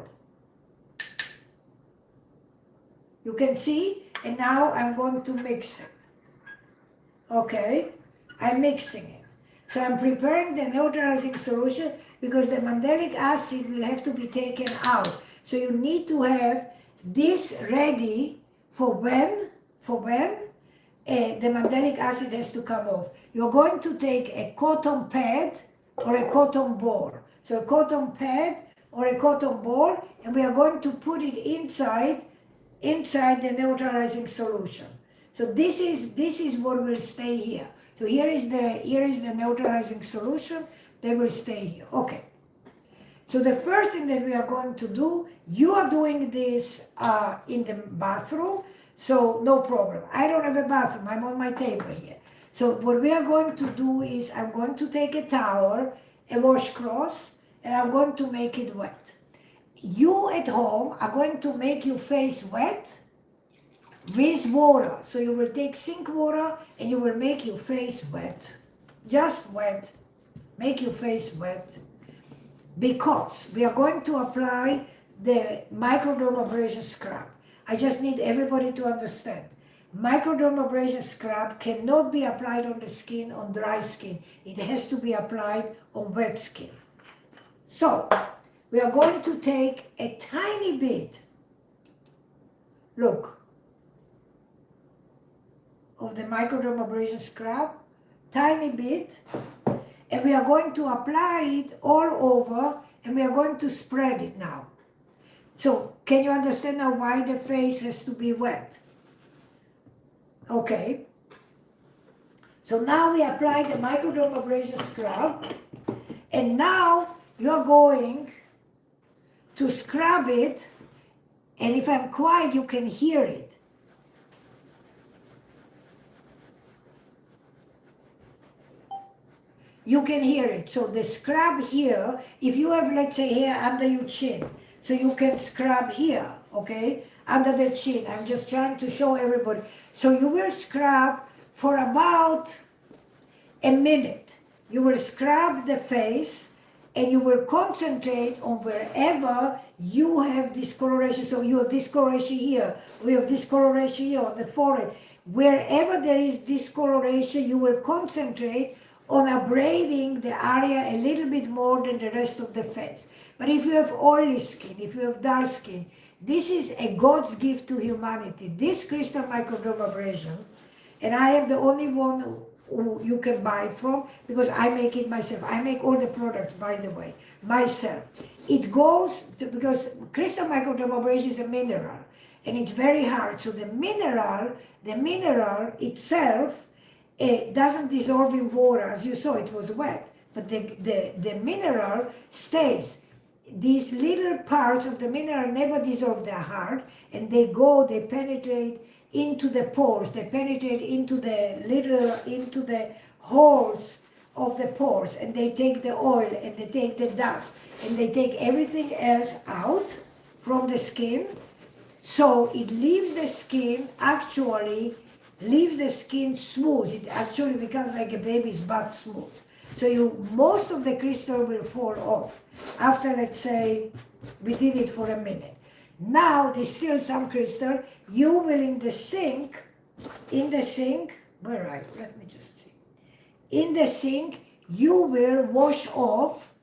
You can see, and now I'm going to mix it. Okay, I'm mixing it. So I'm preparing the neutralizing solution because the mandelic acid will have to be taken out. So you need to have this ready for when the mandelic acid has to come off. You're going to take a cotton pad or a cotton ball. So a cotton pad or a cotton ball, and we are going to put it inside the neutralizing solution. So this is what will stay here. So here is the neutralizing solution. They will stay here. Okay. So the first thing that we are going to do, you are doing this in the bathroom, so no problem. I don't have a bathroom. I'm on my table here. So what we are going to do is I'm going to take a towel, a washcloth, and I'm going to make it wet. You at home are going to make your face wet with water. So you will take sink water and you will make your face wet. Just wet. Make your face wet. Because we are going to apply the microdermabrasion scrub. I just need everybody to understand. Microdermabrasion scrub cannot be applied on the skin, on dry skin. It has to be applied on wet skin. So, we are going to take a tiny bit, look, of the microdermabrasion scrub, tiny bit, and we are going to apply it all over, and we are going to spread it now. So, can you understand now why the face has to be wet? Okay. So now we apply the microdermabrasion scrub, and now you're going to scrub it, and if I'm quiet, you can hear it. You can hear it. So the scrub here, if you have, let's say, hair under your chin, so you can scrub here, okay, under the chin. I'm just trying to show everybody. So you will scrub for about a minute. You will scrub the face, and you will concentrate on wherever you have discoloration. So you have discoloration here, we have discoloration here on the forehead. Wherever there is discoloration, you will concentrate on abrading the area a little bit more than the rest of the face. But if you have oily skin, if you have dark skin, this is a God's gift to humanity. This crystal microdermabrasion, and I am the only one who you can buy it from because I make it myself. I make all the products, by the way, myself. It goes to, because crystal microdermabrasion is a mineral and it's very hard. So the mineral itself, it doesn't dissolve in water. As you saw, it was wet, but the mineral stays. These little parts of the mineral never dissolve, they're hard, and they penetrate into the pores, they penetrate into the holes of the pores, and they take the oil, and they take the dust, and they take everything else out from the skin, so it leaves the skin smooth. It actually becomes like a baby's butt smooth. So most of the crystal will fall off after, let's say, we did it for a minute. Now there's still some crystal. You will in the sink, where are you? Let me just see. In the sink, you will wash off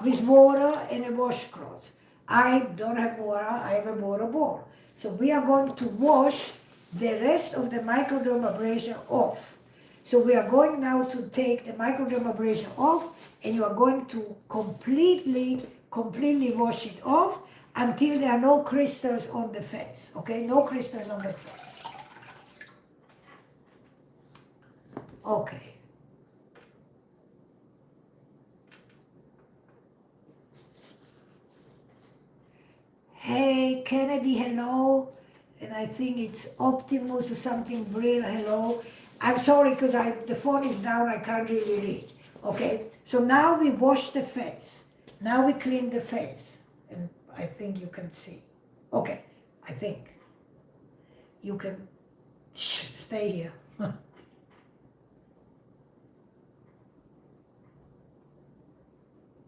with water and a washcloth. I don't have water, I have a water ball. So we are going to wash the rest of the microdermabrasion off. So we are going now to take the microdermabrasion off, and you are going to completely wash it off until there are no crystals on the face, okay? No crystals on the face. Okay. Hey, Kennedy, hello. And I think it's Optimus or something, Brill, hello. I'm sorry because the phone is down, I can't really read. Okay, so now we wash the face. Now we clean the face. And I think you can see. Okay, I think. You can, stay here.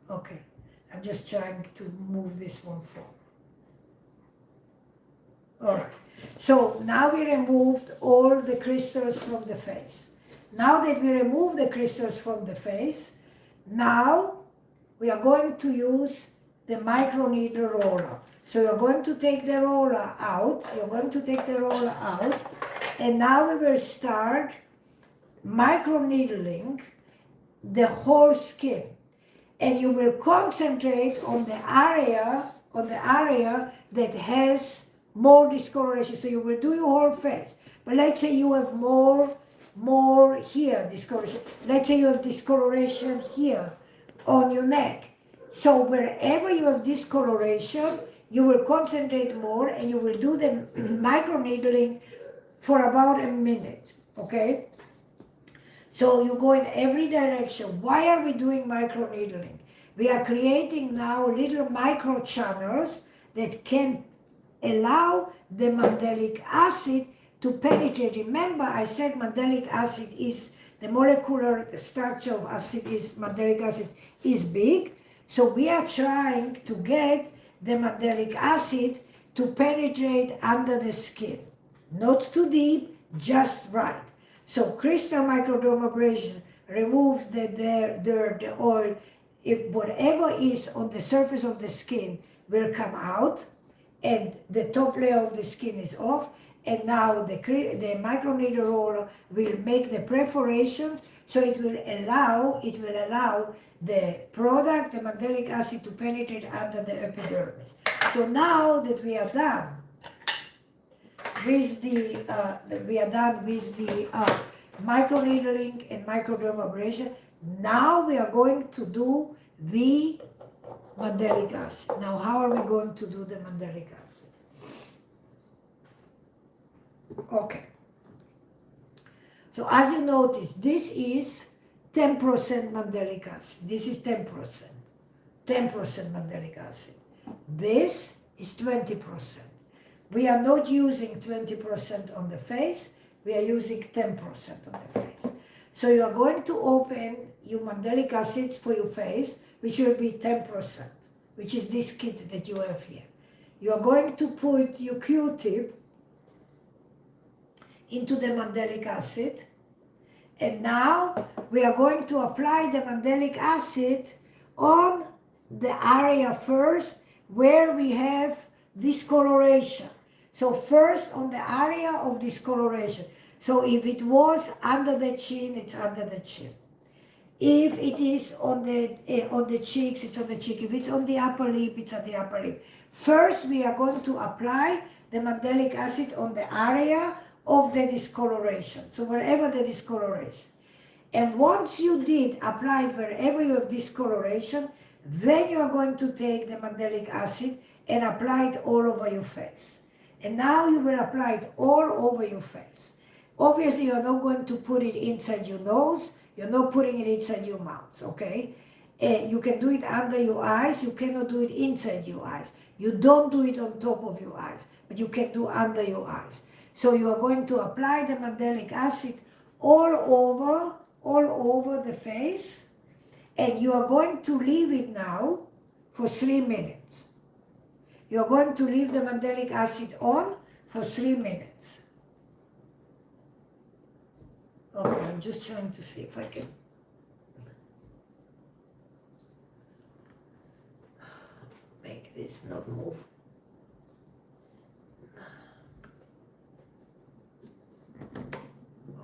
Okay, I'm just trying to move this one forward. All right, so now we removed all the crystals from the face. Now that we remove the crystals from the face, now we are going to use the microneedle roller. So you're going to take the roller out, and now we will start microneedling the whole skin. And you will concentrate on the area that has more discoloration. So you will do your whole face. But let's say you have more here, discoloration. Let's say you have discoloration here on your neck. So wherever you have discoloration, you will concentrate more and you will do the microneedling for about a minute, okay? So you go in every direction. Why are we doing microneedling? We are creating now little micro channels that can allow the mandelic acid to penetrate. Remember, I said mandelic acid is, the molecular structure of acid is, mandelic acid is big. So we are trying to get the mandelic acid to penetrate under the skin. Not too deep, just right. So crystal microdermabrasion removes the dirt, the oil, if whatever is on the surface of the skin will come out, and the top layer of the skin is off, and now the microneedle roller will make the perforations, so it will allow the product, the mandelic acid, to penetrate under the epidermis. So now that we are done with the microneedling and microdermabrasion, now we are going to do the mandelic acid. Now, how are we going to do the mandelic acid? Okay. So as you notice, this is 10% mandelic acid. This is 10%. 10% mandelic acid. This is 20%. We are not using 20% on the face. We are using 10% on the face. So you are going to open your mandelic acids for your face, which will be 10%, which is this kit that you have here. You are going to put your Q-tip into the mandelic acid, and now we are going to apply the mandelic acid on the area first where we have discoloration. So first on the area of discoloration. So if it was under the chin, it's under the chin. If it is on the cheeks, it's on the cheek. If it's on the upper lip, it's on the upper lip. First, we are going to apply the mandelic acid on the area of the discoloration. So wherever the discoloration. And once you did apply it wherever you have discoloration, then you are going to take the mandelic acid and apply it all over your face. And now you will apply it all over your face. Obviously, you're not going to put it inside your nose. You're not putting it inside your mouth, okay? You can do it under your eyes. You cannot do it inside your eyes. You don't do it on top of your eyes, but you can do under your eyes. So you are going to apply the mandelic acid all over the face, and you are going to leave it now for 3 minutes. You are going to leave the mandelic acid on for 3 minutes. Okay, I'm just trying to see if I can make this not move.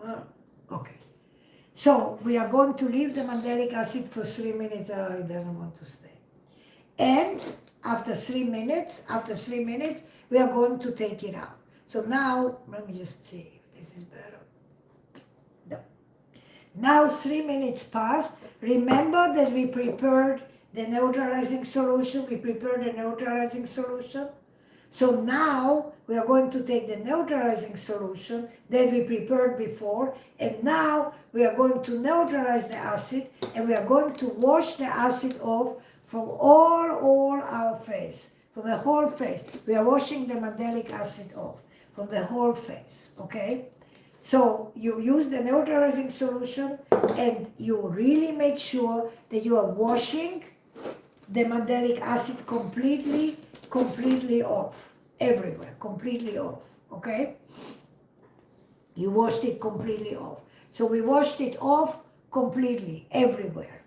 Well, okay. So we are going to leave the mandelic acid for 3 minutes. It doesn't want to stay. And after 3 minutes, we are going to take it out. So now, let me just see if this is better. Now 3 minutes passed. Remember that we prepared the neutralizing solution. So now we are going to take the neutralizing solution that we prepared before, and now we are going to neutralize the acid, and we are going to wash the acid off from all our face, from the whole face. We are washing the mandelic acid off from the whole face, okay? So you use the neutralizing solution, and you really make sure that you are washing the mandelic acid completely off, everywhere, completely off, okay? You washed it completely off. So we washed it off completely, everywhere.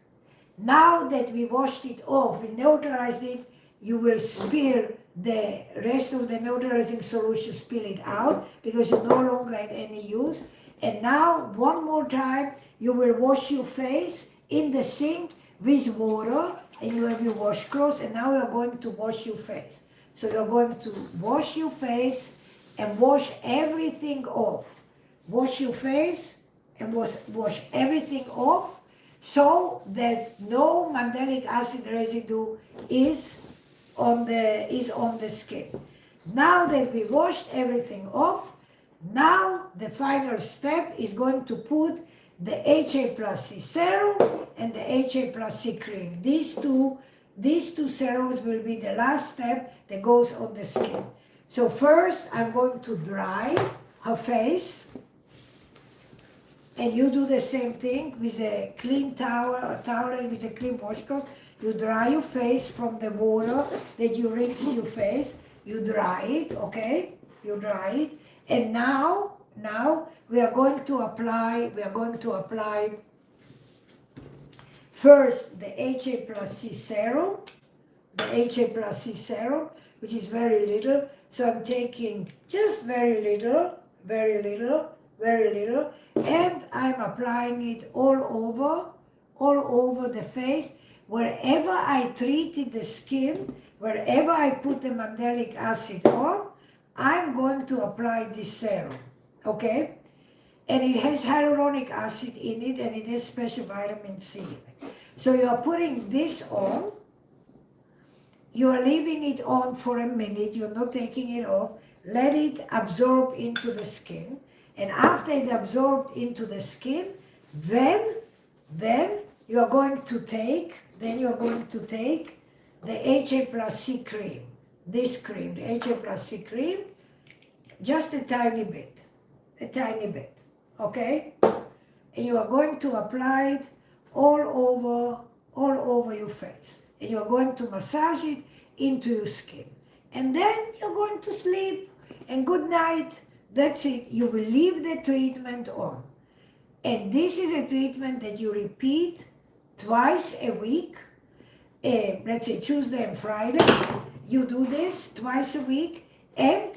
Now that we washed it off, we neutralized it, you will spill the rest of the neutralizing solution, spill it out, because you no longer had any use. And now, one more time, you will wash your face in the sink with water, and you have your washcloth, and now you're going to wash your face. So you're going to wash your face and wash everything off. Wash your face and wash everything off so that no mandelic acid residue is on the skin. Now that we washed everything off, now the final step is going to put the HA plus C serum and the HA plus C cream. These two serums will be the last step that goes on the skin. So first I'm going to dry her face, and you do the same thing with a clean towel and with a clean washcloth. You dry your face from the water that you rinse your face. You dry it, okay? You dry it. And now we are going to apply first the HA plus C serum, which is very little. So I'm taking just very little, and I'm applying it all over the face. Wherever I treated the skin, wherever I put the mandelic acid on, I'm going to apply this serum, okay? And it has hyaluronic acid in it, and it has special vitamin C in it. So you are putting this on, you are leaving it on for a minute, you're not taking it off, let it absorb into the skin, and after it absorbed into the skin, then you are going to take the HA plus C cream, this cream, the HA plus C cream, just a tiny bit, okay? And you are going to apply it all over your face. And you are going to massage it into your skin. And then you're going to sleep, and good night. That's it. You will leave the treatment on. And this is a treatment that you repeat twice a week. Let's say Tuesday and Friday. You do this twice a week, and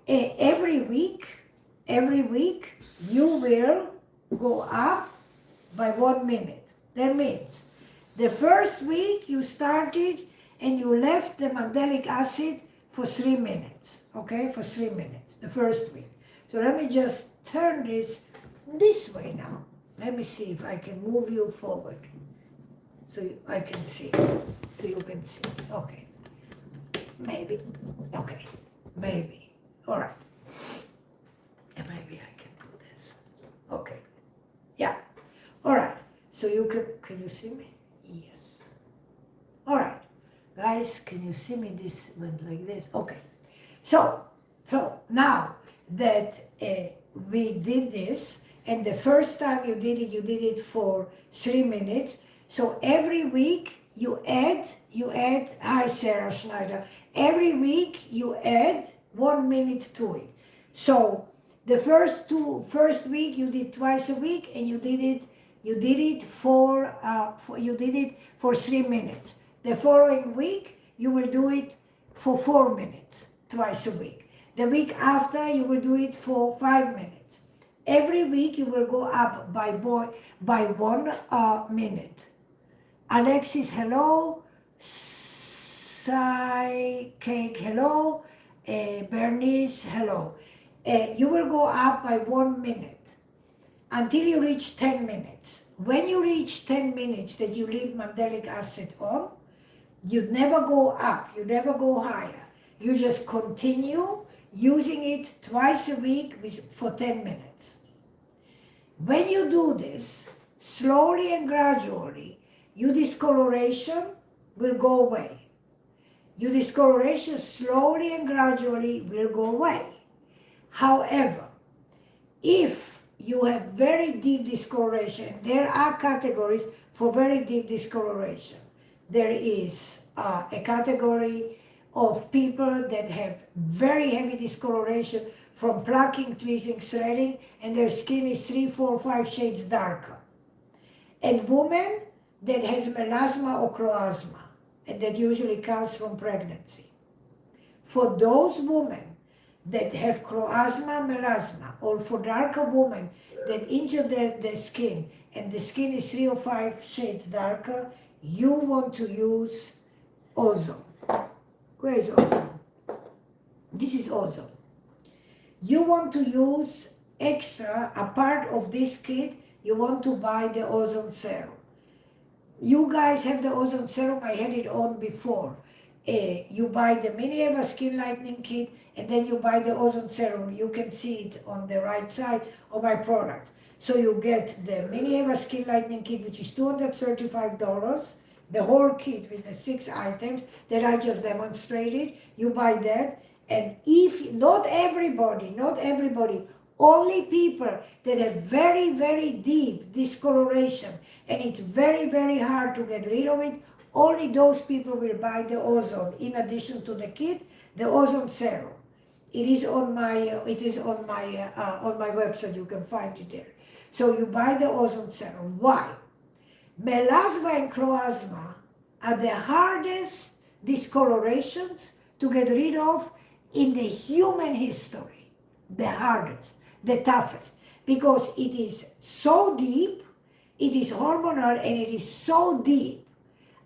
every week you will go up by 1 minute. That means the first week you started and you left the mandelic acid for 3 minutes, okay, for 3 minutes, the first week. So let me just turn this way now. Let me see if I can move you forward so I can see, so you can see, okay. Maybe, okay, maybe, all right. And maybe I can do this, okay, yeah, all right. So you can you see me? Yes. All right, guys, can you see me? This went like this, okay. So now that we did this, and the first time you did it for 3 minutes. So every week you add, hi Sarah Schneider, every week you add 1 minute to it. So the first week you did twice a week, and you did it for 3 minutes. The following week you will do it for 4 minutes twice a week. The week after you will do it for 5 minutes. Every week you will go up by 1 minute. Alexis, hello. Sai Cake, hello. Bernice, hello. You will go up by 1 minute until you reach 10 minutes. When you reach 10 minutes that you leave mandelic acid on, you never go up, you never go higher. You just continue using it twice a week for 10 minutes. When you do this, slowly and gradually, your discoloration will go away. Your discoloration slowly and gradually will go away. However, if you have very deep discoloration, there are categories for very deep discoloration. There is a category of people that have very heavy discoloration from plucking, tweezing, threading, and their skin is 3, 4, 5 shades darker. And women that has melasma or cloasma, and that usually comes from pregnancy. For those women that have cloasma, melasma, or for darker women that injure their skin, and the skin is 3 or 5 shades darker, you want to use ozone. Where is ozone? This is ozone. You want to use extra, a part of this kit, you want to buy the ozone serum. You guys have the ozone serum, I had it on before. You buy the Mini Eva Skin Lightening Kit, and then you buy the ozone serum. You can see it on the right side of my products. So you get the Mini Eva Skin Lightening Kit, which is $235, the whole kit with the 6 items that I just demonstrated. You buy that, and if not everybody, only people that have very, very deep discoloration, and it's very, very hard to get rid of it, only those people will buy the ozone. In addition to the kit, the ozone serum. It is on my website. You can find it there. So you buy the ozone serum. Why? Melasma and cloasma are the hardest discolorations to get rid of in the human history. The hardest, the toughest, because it is so deep, it is hormonal, and it is so deep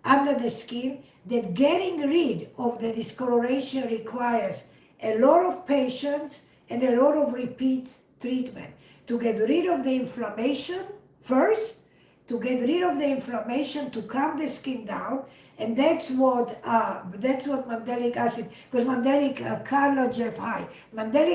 under the skin that getting rid of the discoloration requires a lot of patience and a lot of repeat treatment. To get rid of the inflammation first, to get rid of the inflammation, to calm the skin down, and that's what mandelic acid, because mandelic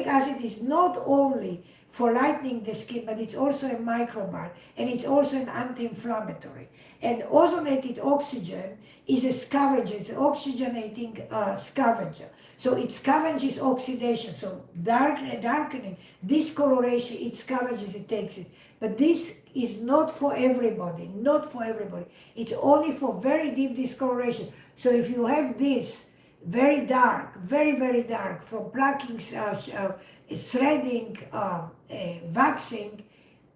acid is not only for lightening the skin, but it's also a microbiome, and it's also an anti-inflammatory. And ozonated oxygen is a scavenger, it's an oxygenating scavenger. So it scavenges oxidation, so darkening, discoloration, it scavenges, it takes it. But this is not for everybody, not for everybody. It's only for very deep discoloration. So if you have this very dark, very, very dark, from plucking, threading, waxing,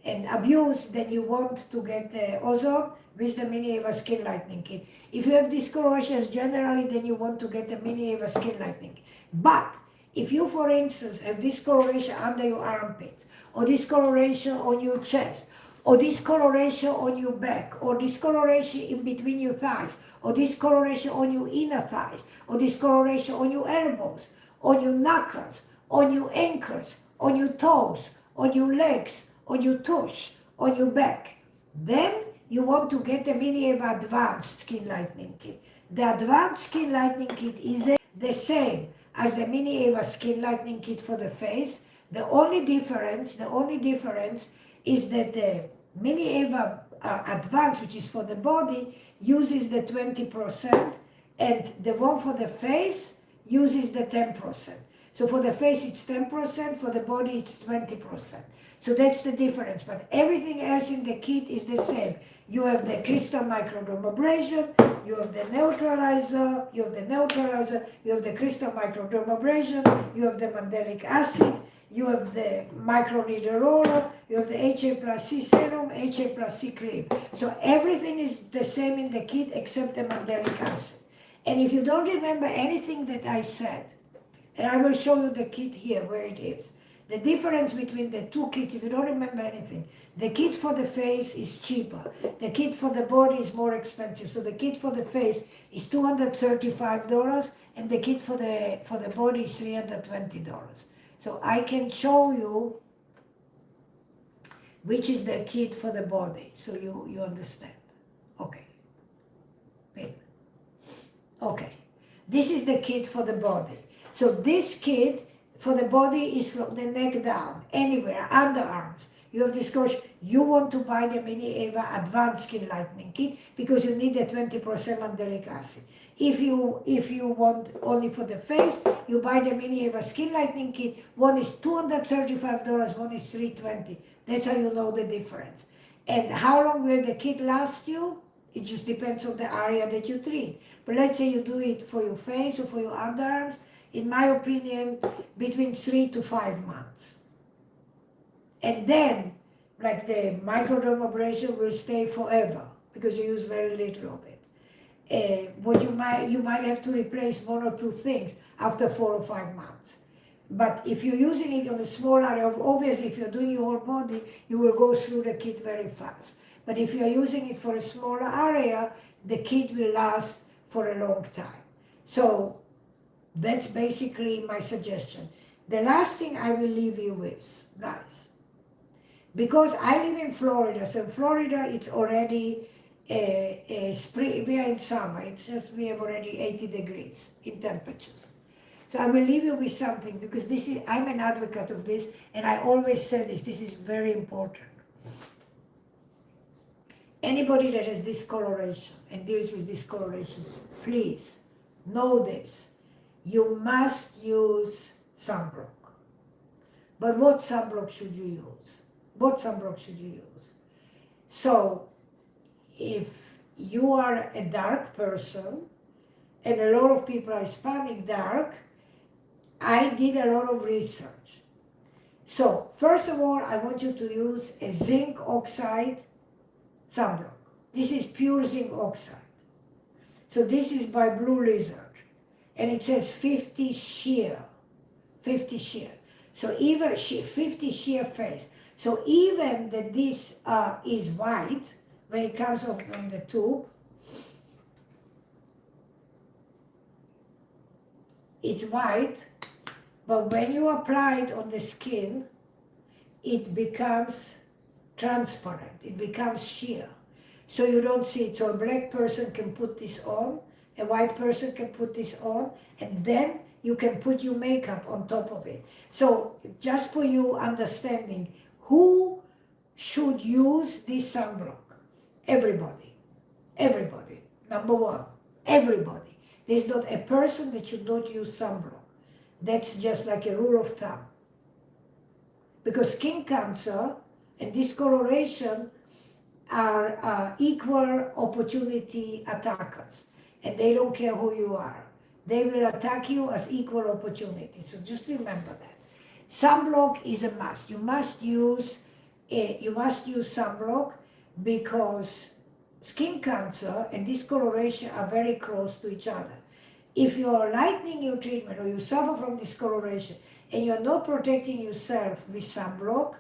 and abuse, then you want to get the ozone with the Mini Eva Skin Lightening Kit. If you have discolorations generally, then you want to get the Mini Eva Skin Lightening Kit. But if you, for instance, have discoloration under your armpits, or discoloration on your chest, or discoloration on your back, or discoloration in between your thighs, or discoloration on your inner thighs, or discoloration on your elbows, on your knuckles, on your ankles, on your toes, on your legs, on your tush, on your back, then you want to get the Mini Eva Advanced Skin Lightening Kit. The Advanced Skin Lightening Kit is the same as the Mini Eva Skin Lightening Kit for the face. The only difference is that the Mini Eva Advanced, which is for the body, uses the 20%, and the one for the face uses the 10%. So for the face it's 10%, for the body it's 20%. So that's the difference, but everything else in the kit is the same. You have the crystal microdermabrasion, you have the neutralizer, you have the crystal microdermabrasion, you have the mandelic acid, you have the microneedle roller, you have the HA plus C serum, HA plus C cream. So everything is the same in the kit except the mandelic acid. And if you don't remember anything that I said, and I will show you the kit here where it is. The difference between the two kits, if you don't remember anything, the kit for the face is cheaper. The kit for the body is more expensive. So the kit for the face is $235, and the kit for the body is $320. So I can show you which is the kit for the body, so you understand. Okay. Pin. Okay. This is the kit for the body. So this kit for the body is from the neck down, anywhere, underarms. You have discoloration. You want to buy the Mini Eva Advanced Skin Lightening Kit because you need the 20% mandelic acid. If you want only for the face, you buy the Mini Eva Skin Lightening Kit. One is $235, one is $320. That's how you know the difference. And how long will the kit last you? It just depends on the area that you treat. But let's say you do it for your face or for your underarms, in my opinion, between 3 to 5 months. And then, like the microdermabrasion will stay forever because you use very little of it. What you might have to replace 1 or 2 things after 4 or 5 months. But if you're using it on a small area, obviously if you're doing your whole body, you will go through the kit very fast. But if you're using it for a smaller area, the kit will last for a long time. So that's basically my suggestion. The last thing I will leave you with, guys, because I live in Florida, so in Florida it's already spring, we are in summer, it's just we have already 80 degrees in temperatures. So I will leave you with something because this is, I'm an advocate of this and I always say this is very important. Anybody that has discoloration and deals with discoloration, please know this. You must use sunblock. But what sunblock should you use? What sunblock should you use? So, if you are a dark person, and a lot of people are Hispanic dark, I did a lot of research. So, first of all, I want you to use a zinc oxide sunblock. This is pure zinc oxide. So this is by Blue Lizard. And it says 50 sheer. 50 sheer. So even 50 sheer face. So even that this is white, when it comes off on the tube, it's white, but when you apply it on the skin, it becomes transparent, it becomes sheer. So you don't see it. So a black person can put this on, a white person can put this on, and then you can put your makeup on top of it. So just for you understanding, who should use this sunblock? Everybody. Everybody. Number one, everybody. There's not a person that should not use sunblock. That's just like a rule of thumb. Because skin cancer and discoloration are equal opportunity attackers. And they don't care who you are. They will attack you as equal opportunity. So just remember that. Sunblock is a must. You must use sunblock because skin cancer and discoloration are very close to each other. If you're lightening your treatment or you suffer from discoloration and you're not protecting yourself with sunblock,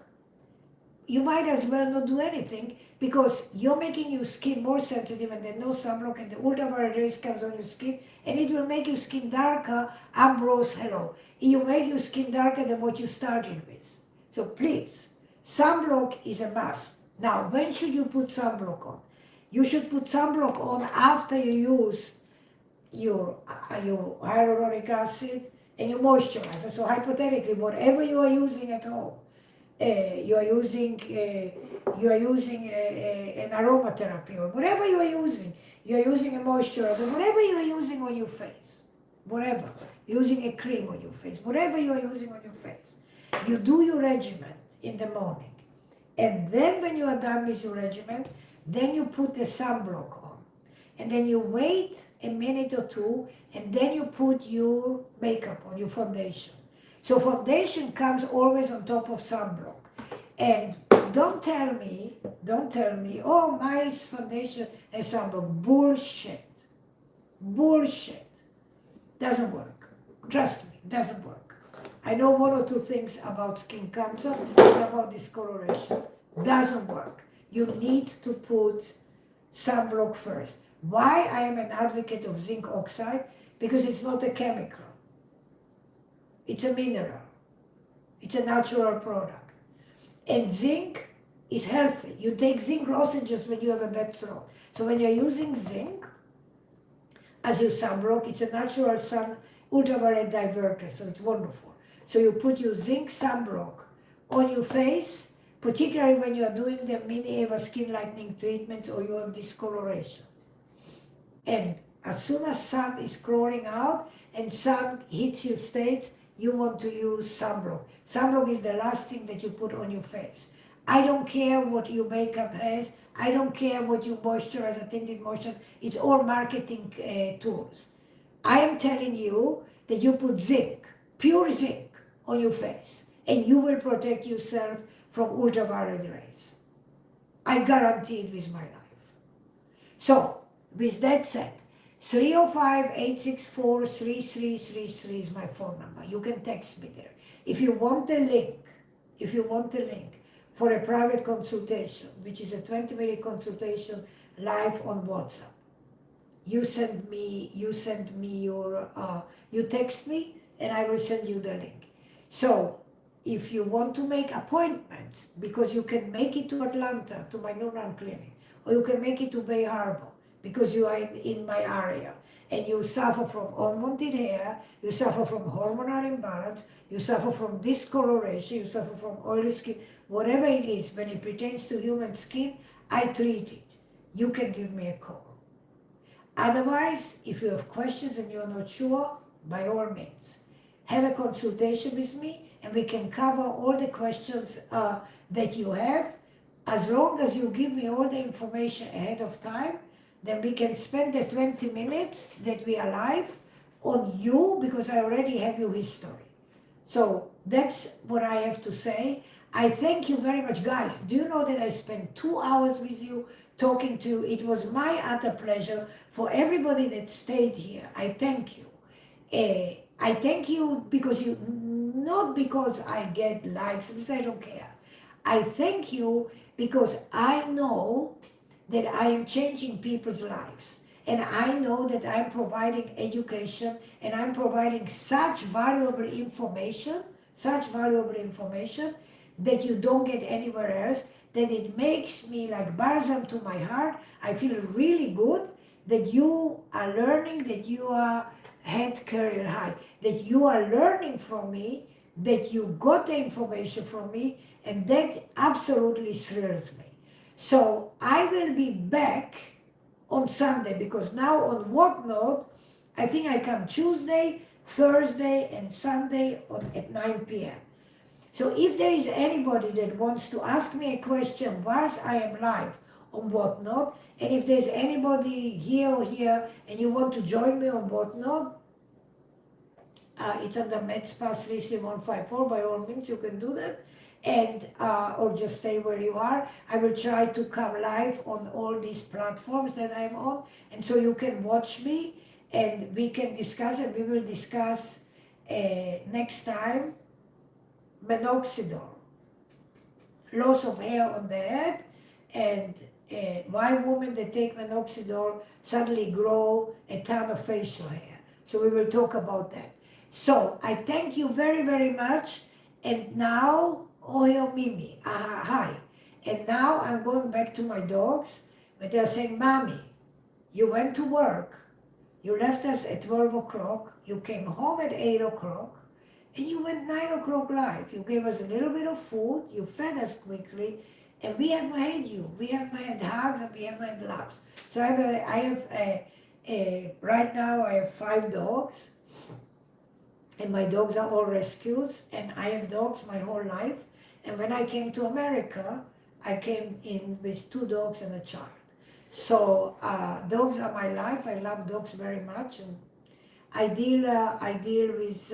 you might as well not do anything because you're making your skin more sensitive and there's no sunblock and the ultraviolet rays comes on your skin and it will make your skin darker. Ambrose, hello. You make your skin darker than what you started with. So please, sunblock is a must. Now, when should you put sunblock on? You should put sunblock on after you use your hyaluronic acid and your moisturizer. So hypothetically, whatever you are using at home, you are using an aromatherapy or whatever you are using a moisturizer, whatever you are using on your face, whatever, using a cream on your face, whatever you are using on your face, you do your regimen in the morning. And then when you are done with your regimen, then you put the sunblock on. And then you wait a minute or two, and then you put your makeup on, your foundation. So foundation comes always on top of sunblock. And don't tell me, oh, my foundation has sunblock. Bullshit. Bullshit. Doesn't work. Trust me, doesn't work. I know 1 or 2 things about skin cancer and about discoloration. Doesn't work. You need to put sunblock first. Why I am an advocate of zinc oxide? Because it's not a chemical. It's a mineral. It's a natural product. And zinc is healthy. You take zinc lozenges when you have a bad throat. So when you're using zinc as your sunblock, it's a natural sun ultraviolet diverter, so it's wonderful. So you put your zinc sunblock on your face, particularly when you are doing the mini-Eva skin lightening treatments or you have discoloration. And as soon as sun is crawling out and sun hits your states, you want to use sunblock. Sunblock is the last thing that you put on your face. I don't care what your makeup has. I don't care what you moisturize, tinted moisturizer. It's all marketing tools. I am telling you that you put zinc, pure zinc, on your face, and you will protect yourself from ultraviolet rays. I guarantee it with my life. So, with that said, 305-864-3333 is my phone number. You can text me there. If you want the link, for a private consultation, which is a 20-minute consultation live on WhatsApp, you text me and I will send you the link. So if you want to make appointments, because you can make it to Atlanta, to my Noonan clinic, or you can make it to Bay Harbor, because you are in my area, and you suffer from unwanted hair, you suffer from hormonal imbalance, you suffer from discoloration, you suffer from oily skin, whatever it is, when it pertains to human skin, I treat it. You can give me a call. Otherwise, if you have questions and you're not sure, by all means, have a consultation with me and we can cover all the questions that you have. As long as you give me all the information ahead of time, then we can spend the 20 minutes that we are live on you, because I already have your history. So that's what I have to say. I thank you very much, guys. Do you know that I spent 2 hours with you talking to you? It was my utter pleasure. For everybody that stayed here, I thank you. I thank you because not because I get likes, because I don't care. I thank you because I know that I am changing people's lives. And I know that I'm providing education and I'm providing such valuable information that you don't get anywhere else, that it makes me like balsam to my heart. I feel really good that you are learning, that you are head career high, that you are learning from me, that you got the information from me, and that absolutely thrills me. So I will be back on Sunday, because now on Whatnot, I think I come Tuesday, Thursday, and Sunday at 9 p.m. So if there is anybody that wants to ask me a question whilst I am live on Whatnot, and if there's anybody here or here and you want to join me on Whatnot, it's under MedSpa 33154. By all means, you can do that. And or just stay where you are. I will try to come live on all these platforms that I'm on, and so you can watch me and we can discuss, and we will discuss next time minoxidil, loss of hair on the head, and why women that take minoxidil suddenly grow a ton of facial hair. So we will talk about that. So I thank you very, very much. And now, Oyo Mimi, hi. And now I'm going back to my dogs, but they're saying, Mommy, you went to work, you left us at 12 o'clock, you came home at 8 o'clock, and you went 9 o'clock live. You gave us a little bit of food, you fed us quickly, and we have had you. We have had hugs and we have had loves. So right now I have 5 dogs, and my dogs are all rescues, and I have dogs my whole life. And when I came to America, I came in with 2 dogs and a child. So dogs are my life. I love dogs very much, and I deal with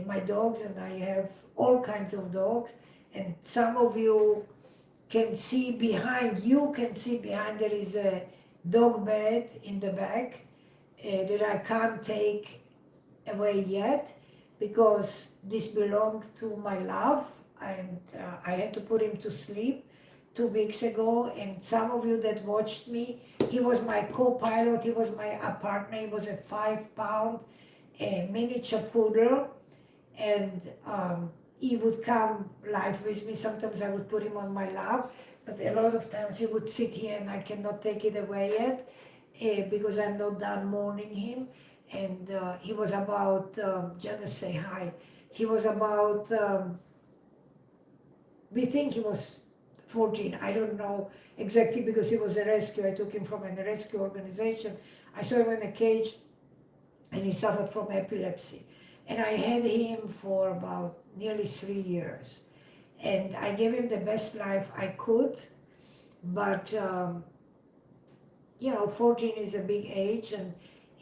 my dogs, and I have all kinds of dogs. And some of you can see behind. There is a dog bed in the back that I can't take away yet, because this belonged to my love, and I had to put him to sleep 2 weeks ago. And some of you that watched me, he was my co-pilot, he was my partner, he was a 5-pound miniature poodle, and he would come live with me. Sometimes I would put him on my lap, but a lot of times he would sit here and I cannot take it away yet because I'm not done mourning him. And he was about, Janice say hi, he was about, we think he was 14, I don't know exactly, because he was a rescue. I took him from a rescue organization. I saw him in a cage, and he suffered from epilepsy. And I had him for about nearly 3 years. And I gave him the best life I could, but 14 is a big age, and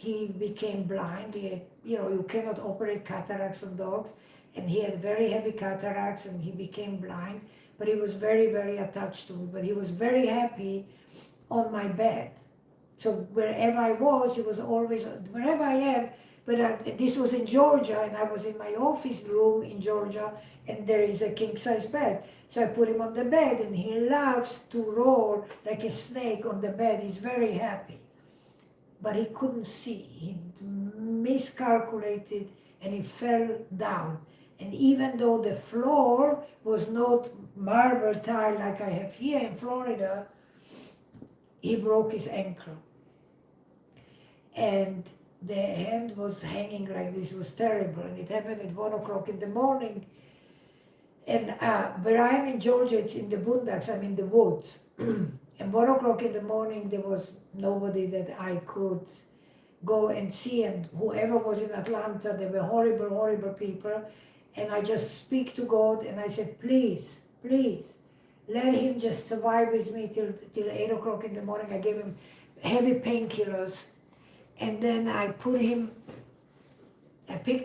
he became blind. He had, you cannot operate cataracts on dogs, and he had very heavy cataracts, and he became blind. But he was very, very attached to me. But he was very happy on my bed. So wherever I was, he was always, wherever I am. But this was in Georgia, and I was in my office room in Georgia, and there is a king-size bed. So I put him on the bed, and he loves to roll like a snake on the bed. He's very happy. But he couldn't see. He miscalculated, and he fell down. And even though the floor was not marble tile like I have here in Florida, he broke his ankle. And the hand was hanging like this. It was terrible. And it happened at 1 o'clock in the morning. And where I am in Georgia, it's in the boondocks, I'm in the woods. And 1 o'clock in the morning, there was nobody that I could go and see. And whoever was in Atlanta, they were horrible, horrible people. And I just speak to God, and I said, please, please, let him just survive with me till 8 o'clock in the morning. I gave him heavy painkillers. And then I picked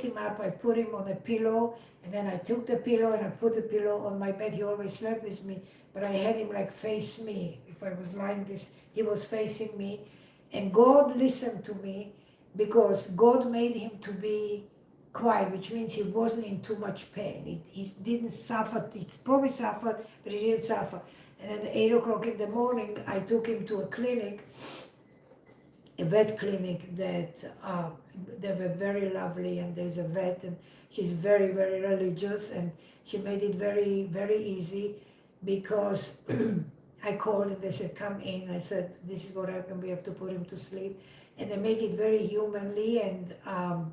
him up, I put him on a pillow, and then I took the pillow and I put the pillow on my bed. He always slept with me, but I had him like face me. If I was lying this, he was facing me. And God listened to me, because God made him to be quiet, which means he wasn't in too much pain. He didn't suffer. He probably suffered, but he didn't suffer. And at 8 o'clock in the morning, I took him to a clinic, a vet clinic that they were very lovely, and there's a vet, and she's very, very religious, and she made it very, very easy, because I called and they said, come in. I said, this is what happened, we have to put him to sleep. And they make it very humanly, and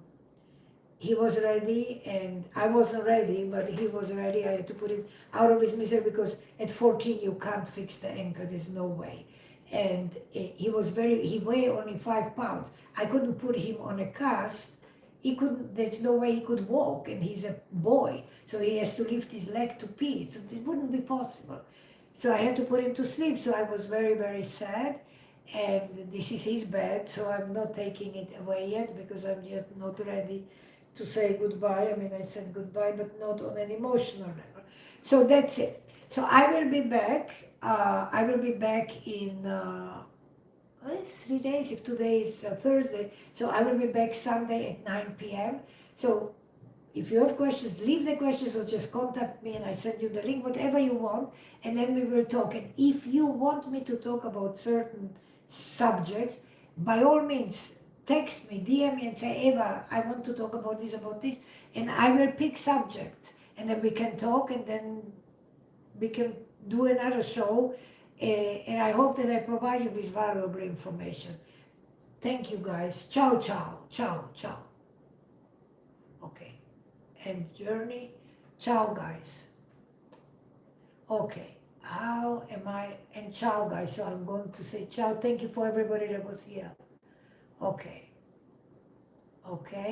he was ready, and I wasn't ready, but he was ready. I had to put him out of his misery, because at 14 you can't fix the ankle, there's no way. And he weighed only 5 pounds. I couldn't put him on a cast. There's no way he could walk, and he's a boy, so he has to lift his leg to pee, so it wouldn't be possible. So I had to put him to sleep, so I was very, very sad. And this is his bed, so I'm not taking it away yet, because I'm yet not ready to say goodbye. I mean, I said goodbye, but not on an emotional level. So that's it. So I will be back. I will be back in 3 days, if today is Thursday. So I will be back Sunday at 9 p.m. So if you have questions, leave the questions, or just contact me and I send you the link, whatever you want, and then we will talk. And if you want me to talk about certain subjects, by all means, text me, DM me and say, Eva, I want to talk about this, and I will pick subjects, and then we can talk, and then we can do another show, and I hope that I provide you with valuable information. Thank you, guys. Ciao, ciao, ciao, ciao. Okay. And Journey, ciao, guys. Okay. How am I? And ciao, guys. So I'm going to say ciao. Thank you for everybody that was here. Okay. Okay.